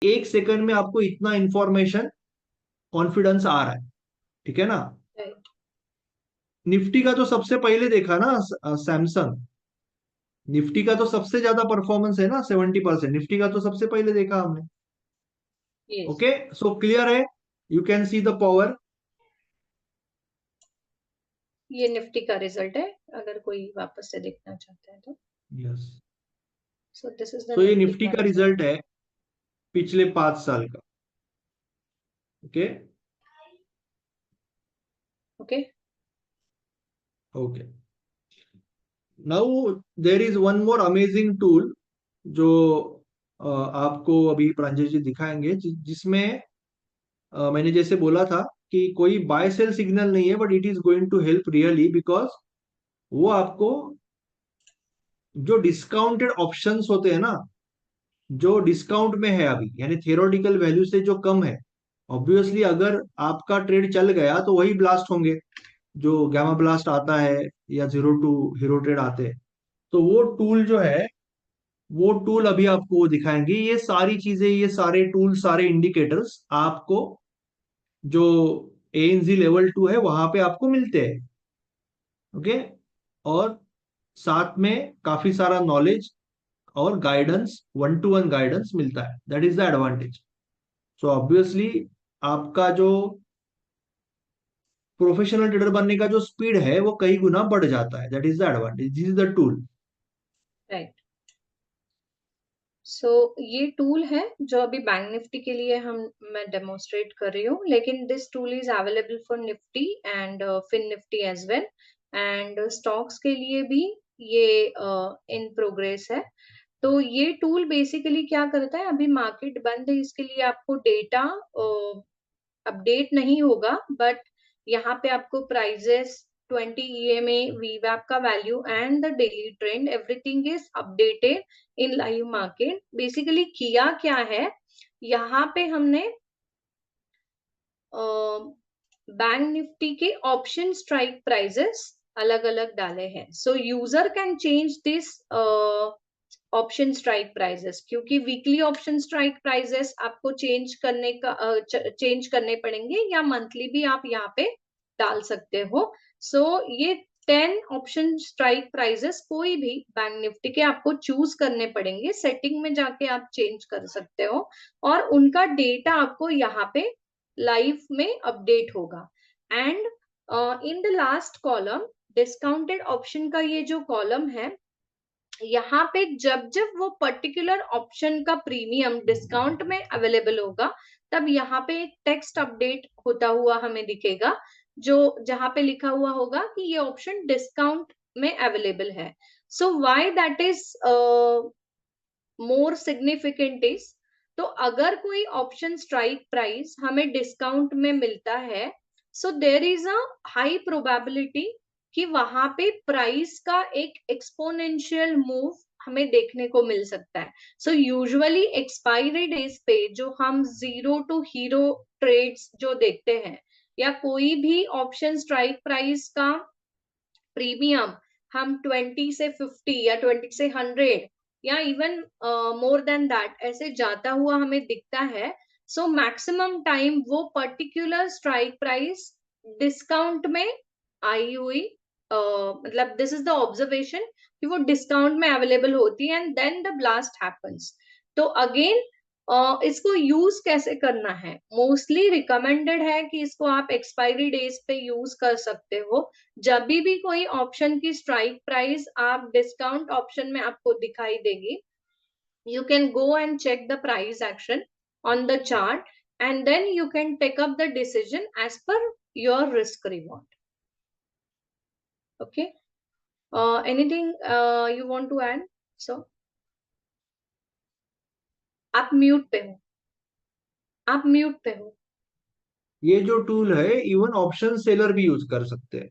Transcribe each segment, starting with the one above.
एक सेकंड में आपको इतना इंफॉर्मेशन कॉन्फिडेंस आ रहा है, ठीक है ना। राइट। निफ्टी का तो सबसे पहले देखा ना, सैमसंग। निफ्टी का तो सबसे ज्यादा परफॉर्मेंस है ना, 70%। निफ्टी का तो सबसे पहले देखा हमने। यस। ओके, सो क्लियर है, you can see the power. ये निफ्टी का रिजल्ट है, अगर कोई वापस से देखना चाहता है तो। Yes, so this is the so ये निफ्टी निफ्टी का का रिजल्ट। रिजल्ट है पिछले 5 साल का। Okay. Okay. Okay, now there is one more amazing tool जो आपको अभी प्रांजल जी दिखाएंगे, जिसमें मैंने जैसे बोला था कि कोई बाय सेल सिग्नल नहीं है, but it is going to help really, because वो आपको जो डिस्काउंटेड ऑप्शंस होते हैं ना, जो डिस्काउंट में है अभी, यानी थियोरेटिकल वैल्यू से जो कम है, ऑब्वियसली अगर आपका ट्रेड चल गया तो वही ब्लास्ट होंगे, जो गैमा ब्लास्ट आता है या जीरो टू हीरो ट्रेड आते हैं। तो वो टूल जो है, वो टूल अभी आपको वो दिखाएंगे। ये सारी चीजें, ये सारे टूल, सारे इंडिकेटर्स आपको जो एएनजी लेवल 2 है वहां पे आपको मिलते हैं। ओके, और साथ में काफी सारा नॉलेज और गाइडेंस, 1 to 1 गाइडेंस मिलता है। That is the advantage. So obviously आपका जो प्रोफेशनल ट्रेडर बनने का जो स्पीड है वो कई गुना बढ़ जाता है। That is the advantage, this is the tool. Right. So ये टूल है जो अभी बैंक निफ्टी के लिए हम मैं डेमोन्स्ट्रेट कर रही हूँ, लेकिन this tool is available for Nifty and Fin Nifty as well, and stocks के लिए भी ये इन प्रोग्रेस है। तो ये टूल बेसिकली क्या करता है, अभी मार्केट बंद है, इसके लिए आपको डेटा अपडेट नहीं होगा, बट यहाँ पे आपको प्राइजेस, 20 EMA, VWAP का value and the daily trend, everything is updated in live market. Basically किया क्या है, यहाँ पे हमने बैंक निफ्टी के ऑप्शन स्ट्राइक प्राइजेस अलग अलग डाले हैं। So user can change this option strike prices, क्योंकि वीकली ऑप्शन स्ट्राइक प्राइजेस आपको चेंज करने पड़ेंगे, या मंथली भी आप यहाँ पे डाल सकते हो। सो ये 10 ऑप्शन स्ट्राइक प्राइजेस कोई भी बैंक निफ्टी के आपको चूज करने पड़ेंगे, सेटिंग में जाके आप चेंज कर सकते हो, और उनका डेटा आपको यहाँ पे लाइव में अपडेट होगा। And in the last column, discounted option का ये जो कॉलम है, यहाँ पे जब जब वो पर्टिकुलर ऑप्शन का प्रीमियम डिस्काउंट में अवेलेबल होगा, तब यहाँ पे एक टेक्स्ट अपडेट होता हुआ हमें दिखेगा, जो जहां पे लिखा हुआ होगा कि ये ऑप्शन डिस्काउंट में अवेलेबल है। So why that is more significant is, तो अगर कोई ऑप्शन स्ट्राइक प्राइस हमें डिस्काउंट में मिलता है, so there is a high probability कि वहां पे प्राइस का एक एक्सपोनेंशियल मूव हमें देखने को मिल सकता है। सो यूजुअली एक्सपायरी डेज पे जो हम जीरो टू हीरो ट्रेड्स जो देखते हैं, या कोई भी ऑप्शन स्ट्राइक प्राइस का प्रीमियम हम 20 से 50 या 20 से 100 या इवन मोर देन दैट ऐसे जाता हुआ हमें दिखता है, सो मैक्सिमम टाइम वो पर्टिकुलर स्ट्राइक प्राइस डिस्काउंट में आई हुई, मतलब दिस इज द ऑब्जर्वेशन कि वो डिस्काउंट में अवेलेबल होती है, and then the blast happens. तो अगेन इसको यूज कैसे करना है, मोस्टली रिकमेंडेड है कि इसको आप एक्सपायरी डेज पे यूज कर सकते हो। जब भी कोई ऑप्शन की स्ट्राइक प्राइस आप डिस्काउंट ऑप्शन में आपको दिखाई देगी, you can go and check the price action on the chart, and then you can take up the decision as per your risk reward. Okay. Anything you want to add? So आप mute पे हो, आप mute पे हो। ये जो tool है even option seller भी यूज कर सकते हैं,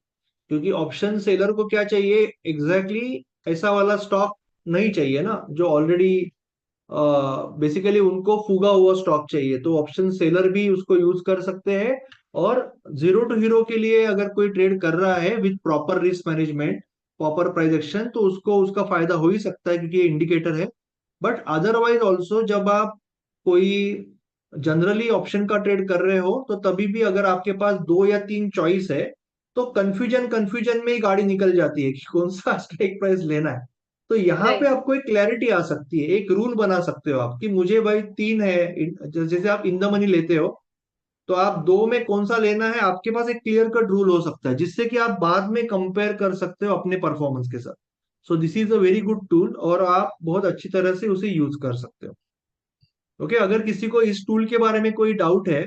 क्योंकि ऑप्शन सेलर को क्या चाहिए एग्जैक्टली exactly ऐसा वाला स्टॉक नहीं चाहिए ना, जो ऑलरेडी बेसिकली उनको फूगा हुआ स्टॉक चाहिए। तो ऑप्शन सेलर भी उसको यूज कर सकते हैं। और जीरो टू हीरो के लिए अगर कोई ट्रेड कर रहा है with proper risk management, proper price action, तो उसको उसका फायदा हो ही सकता है, क्योंकि ये इंडिकेटर है। बट अदरवाइज ऑल्सो जब आप कोई जनरली ऑप्शन का ट्रेड कर रहे हो तो तभी भी अगर आपके पास दो या तीन चॉइस है तो कंफ्यूजन कंफ्यूजन में ही गाड़ी निकल जाती है कि कौन सा स्ट्राइक प्राइस लेना है। तो यहाँ पे राइट। आपको एक क्लैरिटी आ सकती है, एक रूल बना सकते हो आप कि मुझे भाई तीन है, जैसे आप इन द मनी लेते हो तो आप दो में कौन सा लेना है, आपके पास एक क्लियर कट रूल हो सकता है जिससे कि आप बाद में कंपेयर कर सकते हो अपने परफॉर्मेंस के साथ। सो this is a very good tool और आप बहुत अच्छी तरह से उसे यूज कर सकते हो। ओके, अगर किसी को इस टूल के बारे में कोई डाउट है,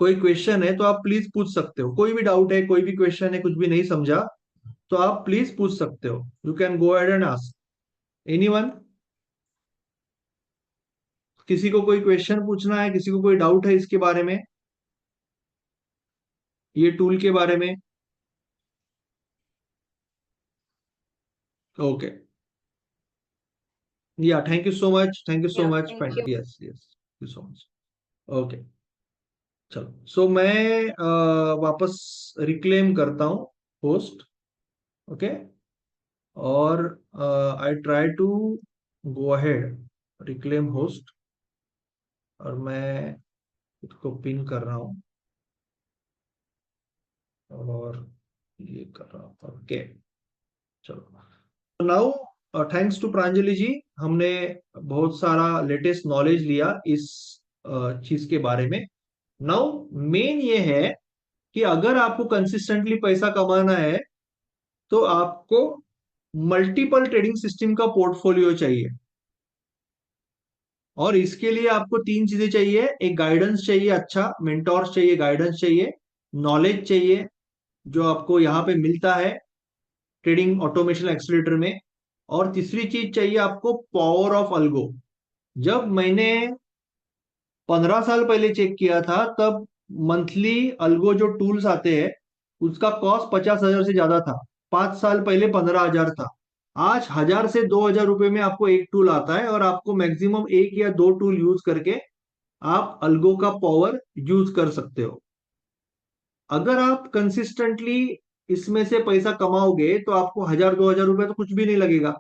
कोई क्वेश्चन है, तो आप प्लीज पूछ सकते हो। कोई भी डाउट है, कोई भी क्वेश्चन है, कुछ भी नहीं समझा तो आप प्लीज पूछ सकते हो। You can go ahead and ask anyone. किसी को कोई क्वेश्चन पूछना है, किसी को कोई डाउट है इसके बारे में, ये टूल के बारे में? Okay, yeah thank you so much, thank you so yeah much, thank you. Yes yes, thank you so much. Okay, चलो, सो मैं वापस रिक्लेम करता हूँ होस्ट। ओके, और I try to go ahead, reclaim host, और मैं इसको pin कर रहा हूँ और ये कर रहा हूँ। ओके, चलो, नाउ थैंक्स टू प्रांजलि जी, हमने बहुत सारा लेटेस्ट नॉलेज लिया इस चीज के बारे में। नाउ मेन ये है कि अगर आपको कंसिस्टेंटली पैसा कमाना है तो आपको मल्टीपल ट्रेडिंग सिस्टम का पोर्टफोलियो चाहिए। और इसके लिए आपको तीन चीजें चाहिए, एक गाइडेंस चाहिए, अच्छा मेंटोर्स चाहिए, गाइडेंस चाहिए, नॉलेज चाहिए जो आपको यहाँ पे मिलता है ट्रेडिंग ऑटोमेशन एक्सीलरेटर में, और तीसरी चीज चाहिए आपको पावर ऑफ अल्गो। जब मैंने 15 साल पहले चेक किया था तब मंथली अल्गो जो टूल्स आते हैं उसका कॉस्ट 50,000 से ज्यादा था। 5 साल पहले 15,000 था। आज 1,000 से 2,000 रुपए में आपको एक टूल आता है और आपको मैक्सिमम एक या दो टूल यूज करके आप अल्गो का पावर यूज कर सकते हो। अगर आप कंसिस्टेंटली इसमें से पैसा कमाओगे तो आपको 1,000 2,000 रुपए तो कुछ भी नहीं लगेगा,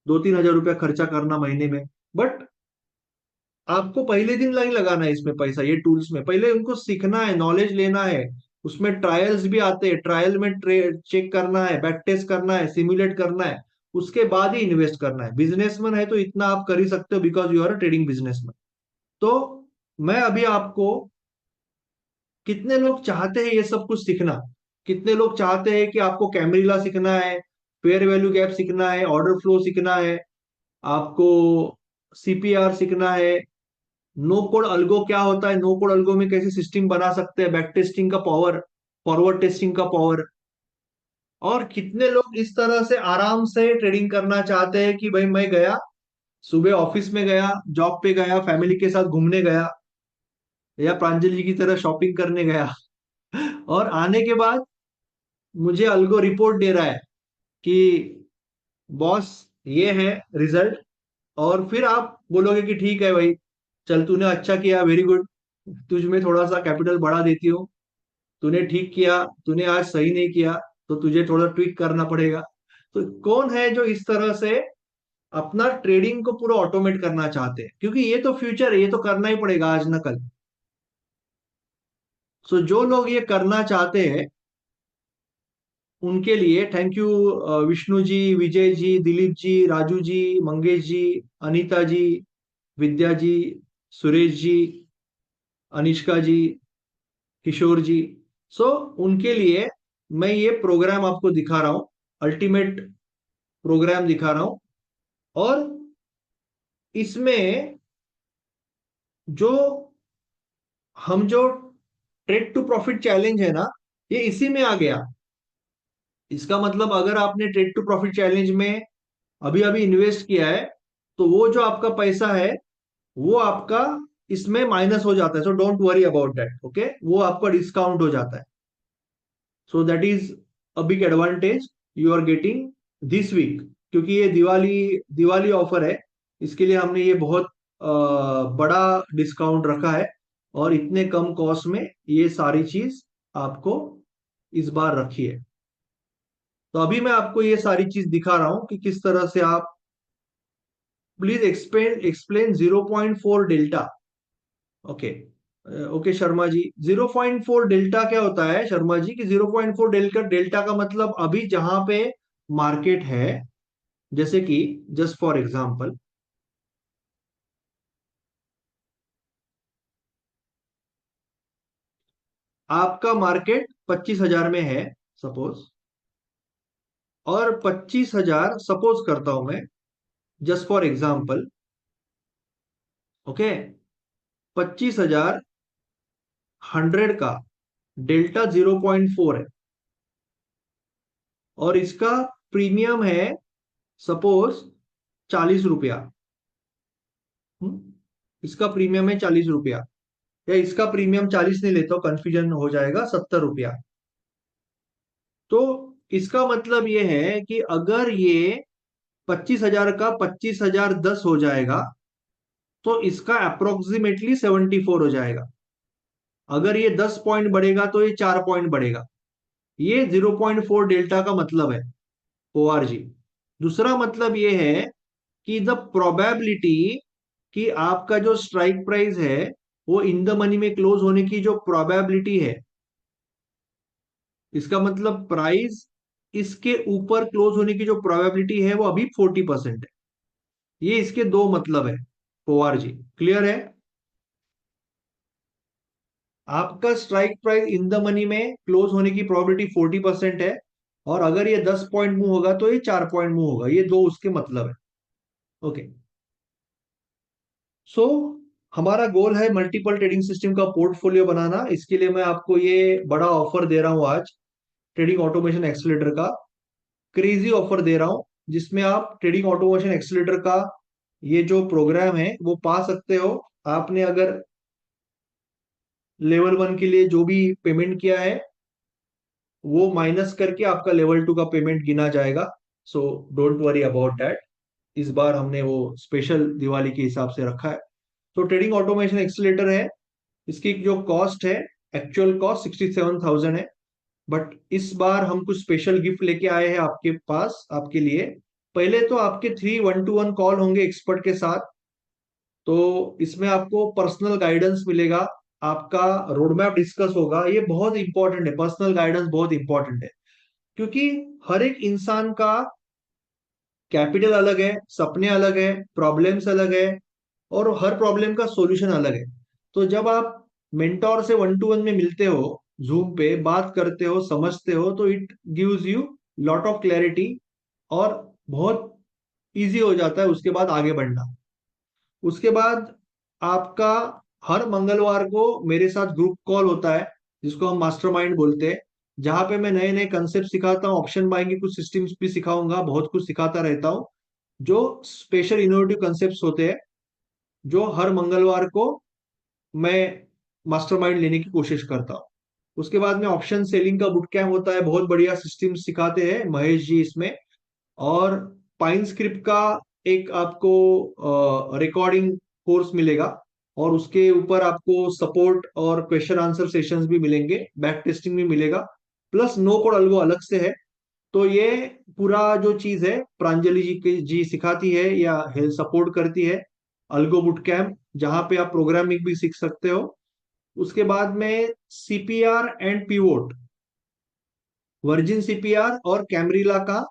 2-3 हजार रुपया खर्चा करना महीने में। बट आपको पहले दिन नहीं लगाना है इसमें पैसा, ये टूल्स में पहले उनको सीखना है, नॉलेज लेना है। उसमें ट्रायल्स भी आते हैं, ट्रायल में चेक करना है, बैक टेस्ट करना है, सिमुलेट करना है, उसके बाद ही इन्वेस्ट करना है। बिजनेसमैन है तो इतना आप कर ही सकते हो because you are a trading businessman. तो मैं अभी आपको, कितने लोग चाहते हैं ये सब कुछ सीखना, कितने लोग चाहते हैं कि आपको कैमरीला सीखना है, फेयर वैल्यू गैप सीखना है, ऑर्डर फ्लो सीखना है, आपको सीपीआर सीखना है, नो कोड अल्गो क्या होता है, नो कोड अल्गो में कैसे सिस्टम बना सकते हैं, बैक टेस्टिंग का पावर, फॉरवर्ड टेस्टिंग का पावर। और कितने लोग इस तरह से आराम से ट्रेडिंग करना चाहते हैं कि भाई मैं गया, सुबह ऑफिस में गया, जॉब पे गया, फैमिली के साथ घूमने गया, या प्रांजल जी की तरह शॉपिंग करने गया और आने के बाद मुझे अल्गो रिपोर्ट दे रहा है कि बॉस ये है रिजल्ट। और फिर आप बोलोगे कि ठीक है भाई, चल तूने अच्छा किया, वेरी गुड, तुझ में थोड़ा सा कैपिटल बढ़ा देती हूँ, तूने ठीक किया, तूने आज सही नहीं किया तो तुझे थोड़ा ट्विक करना पड़ेगा। तो कौन है जो इस तरह से अपना ट्रेडिंग को पूरा ऑटोमेट करना चाहते हैं, क्योंकि ये तो फ्यूचर है, ये तो करना ही पड़ेगा आज न कल। सो जो लोग ये करना चाहते हैं उनके लिए थैंक यू, विष्णु जी, विजय जी, दिलीप जी, राजू जी, मंगेश जी, अनीता जी, विद्या जी, सुरेश जी, अनिष्का जी, किशोर जी। सो उनके लिए मैं ये प्रोग्राम आपको दिखा रहा हूं, अल्टीमेट प्रोग्राम दिखा रहा हूं। और इसमें जो हम जो ट्रेड टू प्रॉफिट चैलेंज है ना, ये इसी में आ गया। इसका मतलब अगर आपने ट्रेड टू प्रॉफिट चैलेंज में अभी अभी इन्वेस्ट किया है तो वो जो आपका पैसा है वो आपका इसमें माइनस हो जाता है। So don't worry about that, okay, वो आपका डिस्काउंट हो जाता है। So that is a big advantage you are getting this week, क्योंकि ये दिवाली दिवाली ऑफर है, इसके लिए हमने ये बहुत बड़ा डिस्काउंट रखा है और इतने कम कॉस्ट में ये सारी चीज आपको इस बार रखी है। तो अभी मैं आपको ये सारी चीज दिखा रहा हूं कि किस तरह से आप please explain explain 0.4 delta. Okay. Okay Sharma ji, 0.4 delta क्या होता है शर्मा जी? कि 0.4 डेल्टा, डेल्टा का मतलब अभी जहां पे मार्केट है, जैसे कि जस्ट फॉर एग्जांपल, आपका मार्केट 25,000 में है सपोज, और 25,000 सपोज करता हूं मैं, जस्ट फॉर एग्जांपल। ओके। 25,000 100 का डेल्टा 0.4 है, और इसका प्रीमियम है सपोज 40 रुपया। इसका प्रीमियम है 40 रुपया, या इसका प्रीमियम 40 नहीं लेता, कंफ्यूजन हो जाएगा, 70 रुपया। तो इसका मतलब ये है कि अगर ये 25,000 का 25,010 हो जाएगा, तो इसका अप्रोक्सीमेटली 74 हो जाएगा। अगर ये 10 पॉइंट बढ़ेगा तो ये 4 पॉइंट बढ़ेगा। ये 0.4 डेल्टा का मतलब है, ORG। दूसरा मतलब ये है कि द प्रोबेबिलिटी कि आपका जो स्ट्राइक प्राइस है वो इन द मनी में क्लोज होने की जो प्रोबेबिलिटी है, इसका मतलब प्राइस इसके ऊपर क्लोज होने की जो प्रोबेबिलिटी है वो अभी 40% है। ये इसके दो मतलब है, ORG। क्लियर है? आपका strike price in the money में क्लोज होने की प्रोबेबिलिटी 40% है, और अगर ये 10 पॉइंट मूव होगा तो ये 4 पॉइंट मूव होगा। ये दो उसके मतलब है। ओके। सो हमारा गोल है मल्टीपल ट्रेडिंग सिस्टम का पोर्टफोलियो बनाना। इसके लिए मैं आपको ये बड़ा ऑफर दे रहा हूं आज, ट्रेडिंग ऑटोमेशन एक्सीलेटर का क्रेजी ऑफर दे रहा हूं, जिसमें आप ट्रेडिंग ऑटोमेशन एक्सीलेटर का ये जो प्रोग्राम है वो पा सकते हो। आपने अगर लेवल 1 के लिए जो भी पेमेंट किया है वो माइनस करके आपका लेवल 2 का पेमेंट गिना जाएगा। सो डोंट वरी अबाउट दैट। इस बार हमने वो स्पेशल दिवाली के हिसाब से रखा है। तो ट्रेडिंग ऑटोमेशन एक्सीलेटर है, इसकी जो कॉस्ट है, एक्चुअल कॉस्ट 67,000 है। बट इस बार हम कुछ स्पेशल गिफ्ट लेके आए हैं आपके पास, आपके लिए। पहले तो आपके 3 1-to-1 कॉल होंगे एक्सपर्ट के साथ। तो इसमें आपको पर्सनल गाइडेंस मिलेगा, आपका रोड मैप डिस्कस होगा। ये बहुत इंपॉर्टेंट है, पर्सनल गाइडेंस बहुत इंपॉर्टेंट है, क्योंकि हर एक इंसान का कैपिटल अलग है, सपने अलग है, प्रॉब्लम्स अलग है, और हर प्रॉब्लम का सॉल्यूशन अलग है। तो जब आप मेंटोर से 1-to-1 में मिलते हो, जूम पे बात करते हो, समझते हो, तो it gives you lot of clarity, और बहुत इजी हो जाता है उसके बाद आगे बढ़ना। उसके बाद आपका हर मंगलवार को मेरे साथ ग्रुप कॉल होता है, जिसको हम मास्टरमाइंड बोलते हैं, जहां पे मैं नए नए कंसेप्ट सिखाता हूँ, ऑप्शन बाइंग के कुछ सिस्टम्स भी सिखाऊंगा, बहुत कुछ सिखाता रहता हूँ, जो स्पेशल इनोवेटिव कंसेप्ट होते हैं, जो हर मंगलवार को मैं मास्टरमाइंड लेने की कोशिश करता हूँ। उसके बाद में ऑप्शन सेलिंग का बुट कैम्प होता है, बहुत बढ़िया सिस्टम सिखाते हैं महेश जी इसमें। और पाइन स्क्रिप्ट का एक आपको रिकॉर्डिंग कोर्स मिलेगा, और उसके ऊपर आपको सपोर्ट और क्वेश्चन आंसर सेशंस भी मिलेंगे, बैक टेस्टिंग भी मिलेगा, प्लस नो कोड अल्गो अलग से है। तो ये पूरा जो चीज है प्रांजलि जी सिखाती है या हेल्थ सपोर्ट करती है, अल्गो बुट कैम्प, जहां पे आप प्रोग्रामिंग भी सीख सकते हो। उसके बाद में CPR and pivot, virgin CPR और कैमरिला का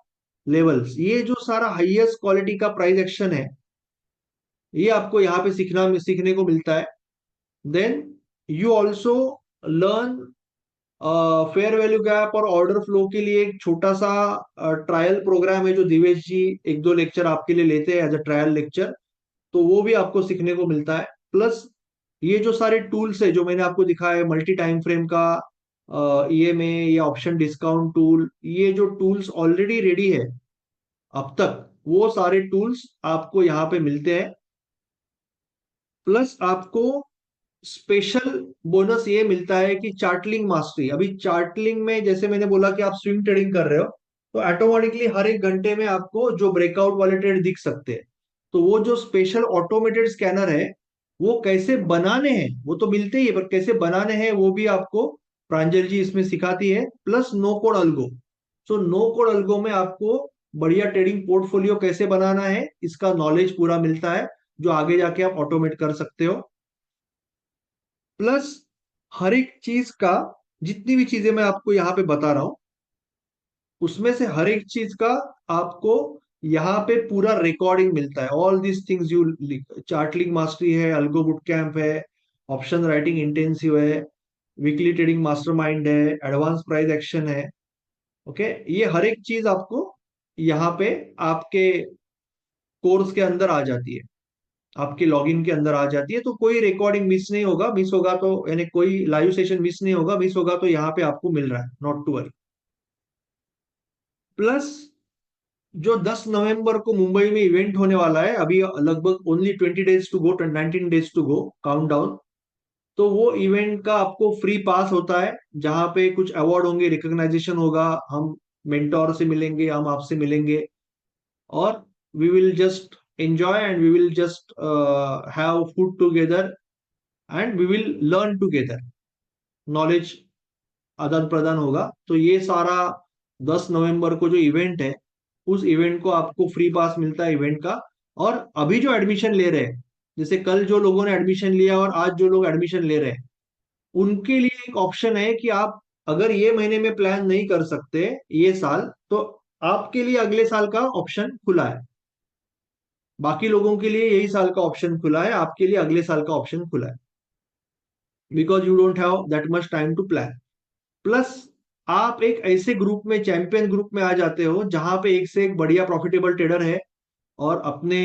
लेवल्स, ये जो सारा हाईएस्ट क्वालिटी का प्राइस एक्शन है, ये आपको यहाँ पे सीखने को मिलता है। Then you also learn fair value gap और ऑर्डर फ्लो के लिए एक छोटा सा ट्रायल प्रोग्राम है, जो दिवेश जी एक दो लेक्चर आपके लिए लेते हैं एज अ ट्रायल लेक्चर। तो वो भी आपको सीखने को मिलता है। प्लस ये जो सारे टूल्स है जो मैंने आपको दिखाया, मल्टी टाइम फ्रेम का, EMA या ऑप्शन डिस्काउंट टूल, ये जो टूल्स ऑलरेडी रेडी है अब तक, वो सारे टूल्स आपको यहाँ पे मिलते हैं। प्लस आपको स्पेशल बोनस ये मिलता है कि चार्टलिंग मास्टरी। अभी चार्टलिंग में जैसे मैंने बोला कि आप स्विंग ट्रेडिंग कर रहे हो, तो ऑटोमेटिकली हर एक घंटे में आपको जो ब्रेकआउट वाले ट्रेड दिख सकते हैं। तो वो जो स्पेशल ऑटोमेटेड स्कैनर है, वो कैसे बनाने हैं वो तो मिलते ही है, पर कैसे बनाने हैं वो भी आपको प्रांजल जी इसमें सिखाती है, plus no code algo. So no code algo में आपको बढ़िया ट्रेडिंग पोर्टफोलियो कैसे बनाना है इसका नॉलेज पूरा मिलता है, जो आगे जाके आप ऑटोमेट कर सकते हो। प्लस हर एक चीज का, जितनी भी चीजें मैं आपको यहाँ पे बता रहा हूँ, उसमें से हर एक चीज का आपको यहाँ पे पूरा रिकॉर्डिंग मिलता है। All this things you, charting mastery है, अल्गो बुट कैंप है, ऑप्शन राइटिंग इंटेंसिव है, वीकली ट्रेडिंग मास्टरमाइंड है, एडवांस प्राइस एक्शन है। ओके, ये हर एक चीज आपको यहाँ पे आपके कोर्स के अंदर आ जाती है, आपके लॉगिन के अंदर आ जाती है। तो कोई रिकॉर्डिंग मिस नहीं होगा, मिस होगा तो यानी कोई लाइव सेशन मिस नहीं होगा, मिस होगा तो यहाँ पे आपको मिल रहा है, नॉट टू वरी। प्लस जो 10 नवंबर को मुंबई में इवेंट होने वाला है, अभी लगभग only 20 days to go, 19 days to go, countdown. तो वो इवेंट का आपको फ्री पास होता है, जहां पे कुछ अवार्ड होंगे, रिकॉग्नाइजेशन होगा, हम मेंटोर से मिलेंगे, हम आपसे मिलेंगे, और we will just enjoy and we will just have food together and we will learn together, knowledge आदान प्रदान होगा। तो ये सारा 10 नवंबर को जो इवेंट है, उस इवेंट को आपको फ्री पास मिलता है इवेंट का। और अभी जो एडमिशन ले रहे हैं, जैसे कल जो लोगों ने एडमिशन लिया और आज जो लोग एडमिशन ले रहे हैं, उनके लिए एक ऑप्शन है कि आप अगर ये महीने में प्लान नहीं कर सकते ये साल, तो आपके लिए अगले साल का ऑप्शन खुला है। बाकी लोगों के लिए यही साल का ऑप्शन खुला है, आपके लिए अगले साल का ऑप्शन खुला है, because you don't have that much time to plan. Plus आप एक ऐसे ग्रुप में, चैंपियन ग्रुप में आ जाते हो, जहां पे एक से एक बढ़िया प्रॉफिटेबल ट्रेडर है और अपने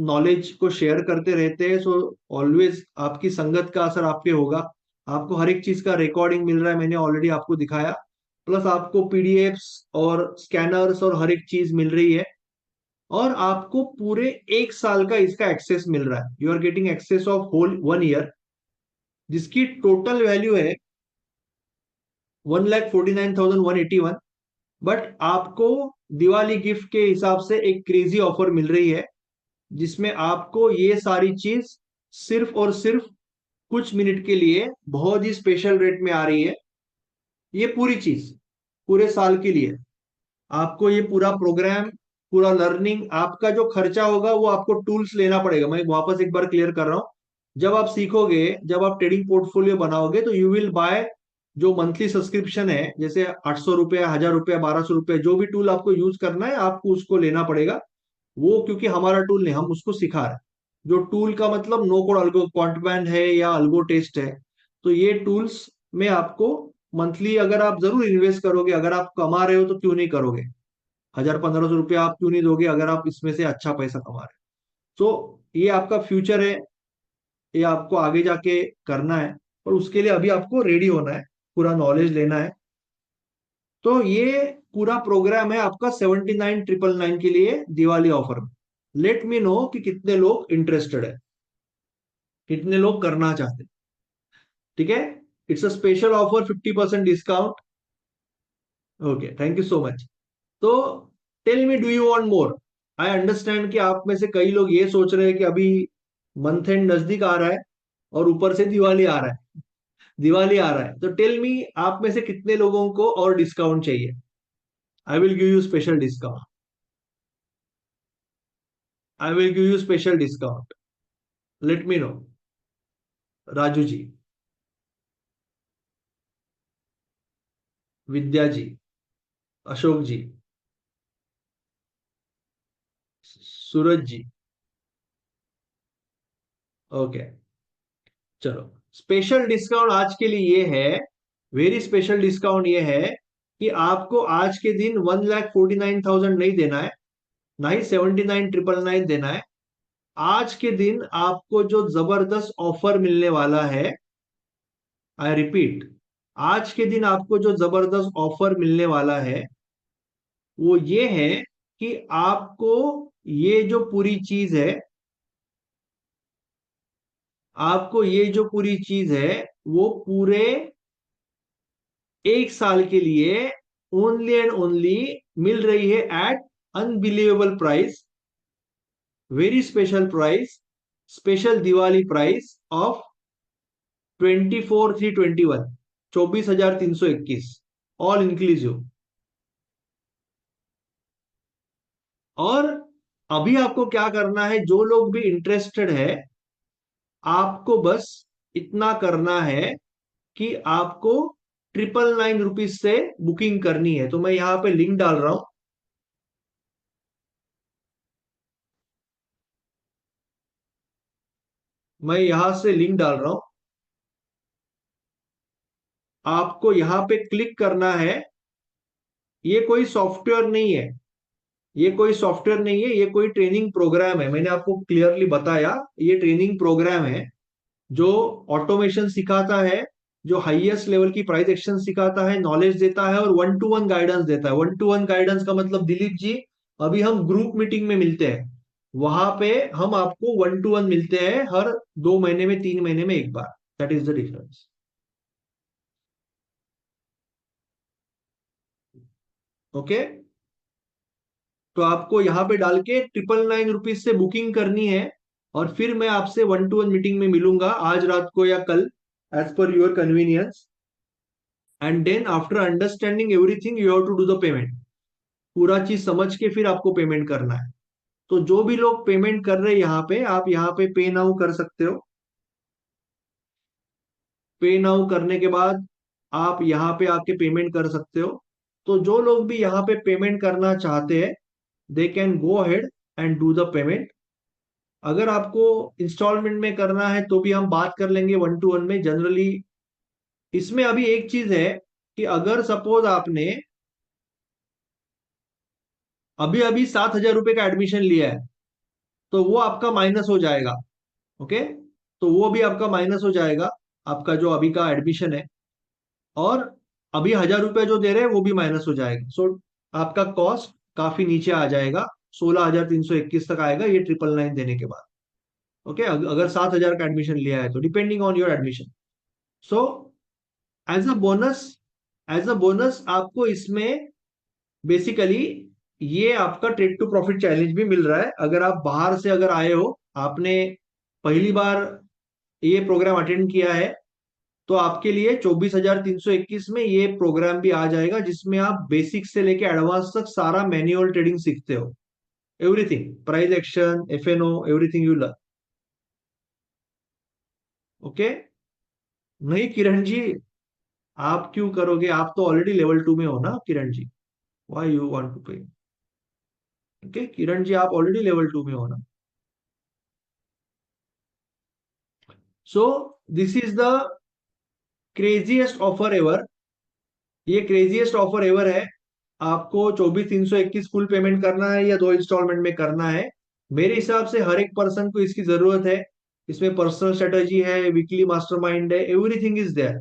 नॉलेज को शेयर करते रहते हैं। सो ऑलवेज आपकी संगत का असर आप पे होगा। आपको हर एक चीज का रिकॉर्डिंग मिल रहा है, मैंने ऑलरेडी आपको दिखाया। प्लस आपको पीडीएफ्स और स्कैनर्स और हर एक चीज मिल रही है। और आपको पूरे एक साल का इसका एक्सेस मिल रहा है, you are getting access of whole 1 year, जिसकी टोटल वैल्यू है 1,49,181। बट आपको दिवाली गिफ्ट के हिसाब से एक क्रेजी ऑफर मिल रही है, जिसमें आपको ये सारी चीज सिर्फ और सिर्फ कुछ मिनट के लिए बहुत ही स्पेशल रेट में आ रही है। ये पूरी चीज पूरे साल के लिए आपको ये पूरा प्रोग्राम, पूरा लर्निंग, आपका जो खर्चा होगा वो आपको टूल्स लेना पड़ेगा। मैं वापस एक बार क्लियर कर रहा हूं, जब आप सीखोगे, जब आप ट्रेडिंग पोर्टफोलियो बनाओगे, तो यू विल बाय जो मंथली सब्सक्रिप्शन है, जैसे 800 रुपये, 1000 रुपये, 1200 रुपये, जो भी टूल आपको यूज करना है आपको उसको लेना पड़ेगा। वो क्योंकि हमारा टूल नहीं, हम उसको सिखा रहे हैं। जो टूल का मतलब नो कोड अल्गो क्वांटमैन है या अल्गो टेस्ट है। तो ये टूल्स में आपको मंथली अगर आप जरूर इन्वेस्ट करोगे, अगर आप कमा रहे हो तो क्यों नहीं करोगे, 1000-1500 रुपया आप क्यों नहीं दोगे अगर आप इसमें से अच्छा पैसा कमा रहे हो। तो ये आपका फ्यूचर है, ये आपको आगे जाके करना है, और उसके लिए अभी आपको रेडी होना है, पूरा नॉलेज लेना है। तो ये पूरा प्रोग्राम है आपका 79,999 के लिए दिवाली ऑफर में। लेट मी नो कि कितने लोग इंटरेस्टेड है, कितने लोग करना चाहते हैं। ठीक है, it's a special offer, 50% discount. Okay, thank you so much. तो tell me, do you want more? I understand कि आप में से कई लोग ये सोच रहे हैं कि अभी मंथ एंड नजदीक आ रहा है और ऊपर से दिवाली आ रहा है, दिवाली आ रहा है। तो टेल मी, आप में से कितने लोगों को और डिस्काउंट चाहिए? I will give you special discount, I will give you special discount. Let me know. Raju ji, Vidya ji, Ashok ji, Suraj ji. Okay, चलो। स्पेशल डिस्काउंट आज के लिए ये है, वेरी स्पेशल डिस्काउंट ये है कि आपको आज के दिन 1,49,000 नहीं देना है, ना ही 79,999 देना है। आज के दिन आपको जो जबरदस्त ऑफर मिलने वाला है, आई रिपीट, आज के दिन आपको जो जबरदस्त ऑफर मिलने वाला है वो ये है कि आपको ये जो पूरी चीज है, आपको ये जो पूरी चीज है वो पूरे एक साल के लिए ओनली एंड ओनली मिल रही है at unbelievable price, very special price, special Diwali price of 24,321, 24,321, all inclusive. और अभी आपको क्या करना है, जो लोग भी इंटरेस्टेड है, आपको बस इतना करना है कि आपको 999 रुपीज से बुकिंग करनी है। तो मैं यहाँ पे लिंक डाल रहा हूं, मैं यहां से लिंक डाल रहा हूं, आपको यहाँ पे क्लिक करना है। ये कोई सॉफ्टवेयर नहीं है, ये कोई सॉफ्टवेयर नहीं है, ये कोई ट्रेनिंग प्रोग्राम है। मैंने आपको क्लियरली बताया, ये ट्रेनिंग प्रोग्राम है जो ऑटोमेशन सिखाता है, जो हाईएस्ट लेवल की प्राइस एक्शन सिखाता है, नॉलेज देता है और वन टू वन गाइडेंस देता है। वन टू वन गाइडेंस का मतलब, दिलीप जी, अभी हम ग्रुप मीटिंग में मिलते हैं, वहां पे हम आपको वन टू वन मिलते हैं हर 2 महीने में, 3 महीने में एक बार। That is the difference. Okay, तो आपको यहाँ पे डाल के 999 रुपीज से बुकिंग करनी है, और फिर मैं आपसे वन टू वन मीटिंग में मिलूंगा आज रात को या कल, as per your convenience. And then after understanding everything you have to do the payment. पूरा चीज समझ के फिर आपको पेमेंट करना है। तो जो भी लोग पेमेंट कर रहे हैं यहाँ पे, आप यहाँ पे पे नाउ कर सकते हो। पे नाउ करने के बाद आप यहाँ पे आके पेमेंट कर सकते हो। तो जो लोग भी यहाँ पे पेमेंट करना चाहते हैं, they can go ahead and do the payment. अगर आपको इंस्टॉलमेंट में करना है तो भी हम बात कर लेंगे वन टू वन में जनरली। इसमें अभी एक चीज है कि अगर सपोज आपने अभी अभी 7,000 रुपये का एडमिशन लिया है, तो वो आपका माइनस हो जाएगा। ओके, तो वो भी आपका माइनस हो जाएगा, आपका जो अभी का एडमिशन है। और अभी 1,000 रुपये जो दे रहे हैं वो भी माइनस हो जाएगा। सो आपका कॉस्ट काफी नीचे आ जाएगा, 16,321 तक आएगा ये 999 देने के बाद। ओके, अगर 7,000 का एडमिशन लिया है तो, depending on your admission. So as a bonus, as a bonus आपको इसमें बेसिकली ये आपका ट्रेड टू प्रॉफिट चैलेंज भी मिल रहा है। अगर आप बाहर से अगर आए हो, आपने पहली बार ये प्रोग्राम अटेंड किया है, तो आपके लिए 24,321 में ये प्रोग्राम भी आ जाएगा, जिसमें आप बेसिक से लेके एडवांस तक सारा मैन्युअल ट्रेडिंग सीखते हो। Everything, price action, F N O, everything you learn. Okay, नहीं किरण जी, आप क्यों करोगे, आप तो ऑलरेडी लेवल 2 में हो ना Kiran ji. Why you want to पे? ओके किरण जी, आप ऑलरेडी लेवल 2 में हो ना। सो this is the craziest offer ever. ये क्रेजिएस्ट ऑफर एवर है। आपको 24,321 फुल पेमेंट करना है या 2 इंस्टॉलमेंट में करना है। मेरे हिसाब से हर एक पर्सन को इसकी जरूरत है। इसमें पर्सनल स्ट्रेटेजी है, वीकली मास्टरमाइंड है, एवरीथिंग इज देयर।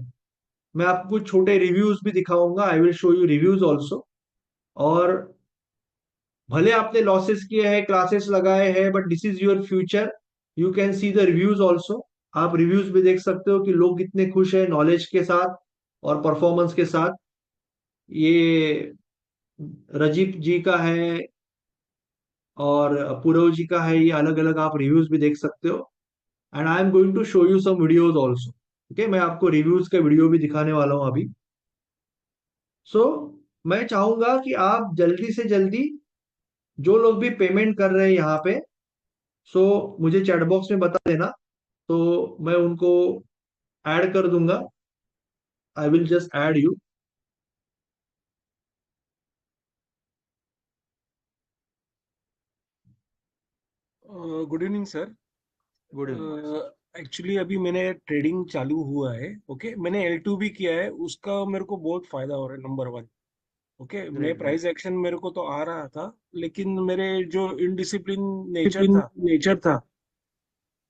मैं आपको कुछ छोटे रिव्यूज भी दिखाऊंगा, I will show you reviews also. और भले आपने लॉसेस किए हैं, क्लासेस लगाए हैं, but this is your future. You can see the reviews also. आप रिव्यूज भी देख सकते हो कि लोग कितने खुश हैं नॉलेज के साथ और परफॉर्मेंस के साथ। ये रजीत जी का है और पूरव जी का है, ये अलग अलग आप रिव्यूज भी देख सकते हो। And I am going to show you some videos also. Okay, मैं आपको रिव्यूज का वीडियो भी दिखाने वाला हूं अभी। सो मैं चाहूंगा कि आप जल्दी से जल्दी, जो लोग भी पेमेंट कर रहे हैं यहाँ पे, सो मुझे चैट बॉक्स में बता देना, तो मैं उनको ऐड कर दूंगा। I will just add you. Good evening sir. Good evening. Actually अभी मैंने ट्रेडिंग चालू हुआ है। ओके, मैंने L2 भी किया है, उसका मेरे को बहुत फायदा हो रहा है, नंबर वन। ओके, मैं ग्रेट ग्रेट। प्राइस एक्शन मेरे को तो आ रहा था, लेकिन मेरे जो इनडिसिप्लिन नेचर डिसिप्लिन था, नेचर था,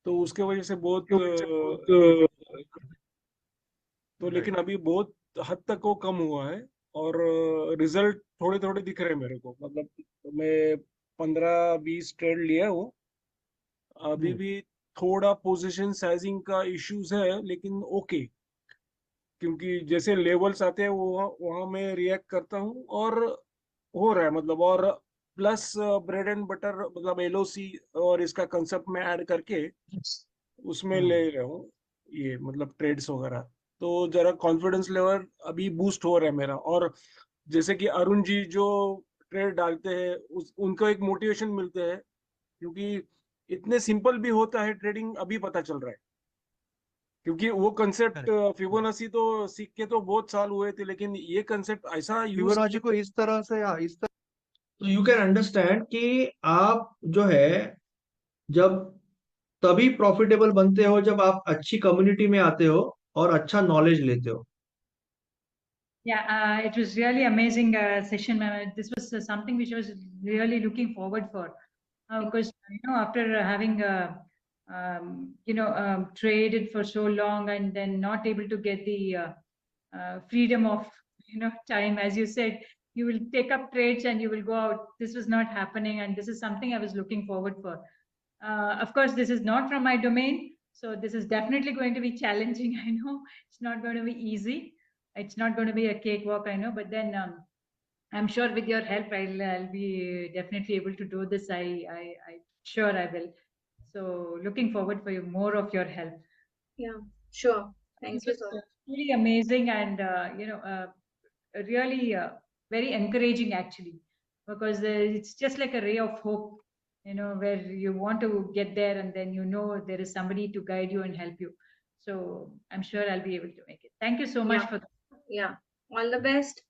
तो उसके वजह से की बहुत वजह से बहुत तो लेकिन राइट। अभी बहुत हद तक वो कम हुआ है। और रिजल्ट थोड़े थोड़े दिख रहे हैं मेरे को। मतलब मैं 15-20 ट्रेड लिया हूँ अभी भी। थोड़ा पोजीशन साइजिंग का इश्यूज है, लेकिन ओके, क्योंकि जैसे लेवल्स आते हैं वो वहां मैं रिएक्ट करता हूँ और हो रहा है। मतलब और प्लस ब्रेड एंड बटर, मतलब LOC और इसका कंसेप्ट में ऐड करके उसमें ले रहा हूँ, ये मतलब ट्रेड्स वगैरह। तो जरा कॉन्फिडेंस लेवल अभी बूस्ट हो रहा है मेरा। और जैसे कि अरुण जी जो ट्रेड डालते हैं, उस उनको एक मोटिवेशन मिलते हैं, क्योंकि इतने सिंपल भी होता है ट्रेडिंग अभी पता चल रहा है। क्योंकि वो कंसेप्ट करेक्ट। फिबोनाची तो सीख के तो बहुत साल हुए थे, लेकिन ये कंसेप्ट ऐसा यूज फिबोनाची को इस तरह से, हाँ, इस तरह, तो यू कैन अंडरस्टैंड कि आप जो है, जब तभी प्रॉफिटेबल बनते हो जब आप अच्छी कम्युनिटी में आते हो और अच्छा नॉलेज लेते हो। Yeah, it was really amazing session, ma'am. This was something which I was really looking forward for, because after having traded for so long and then not able to get the freedom of time, as you said, you will take up trades and you will go out. This was not happening, and this is something I was looking forward for. Of course, this is not from my domain, so this is definitely going to be challenging. I know it's not going to be easy. It's not going to be a cakewalk, I know, but then I'm sure with your help, I'll be definitely able to do this. I sure I will. So looking forward for you more of your help. Yeah, sure. This Thank you was so much. really amazing and really very encouraging actually, because it's just like a ray of hope, where you want to get there and then there is somebody to guide you and help you. So I'm sure I'll be able to make it. Thank you so much Yeah, for that. yeah. All the best.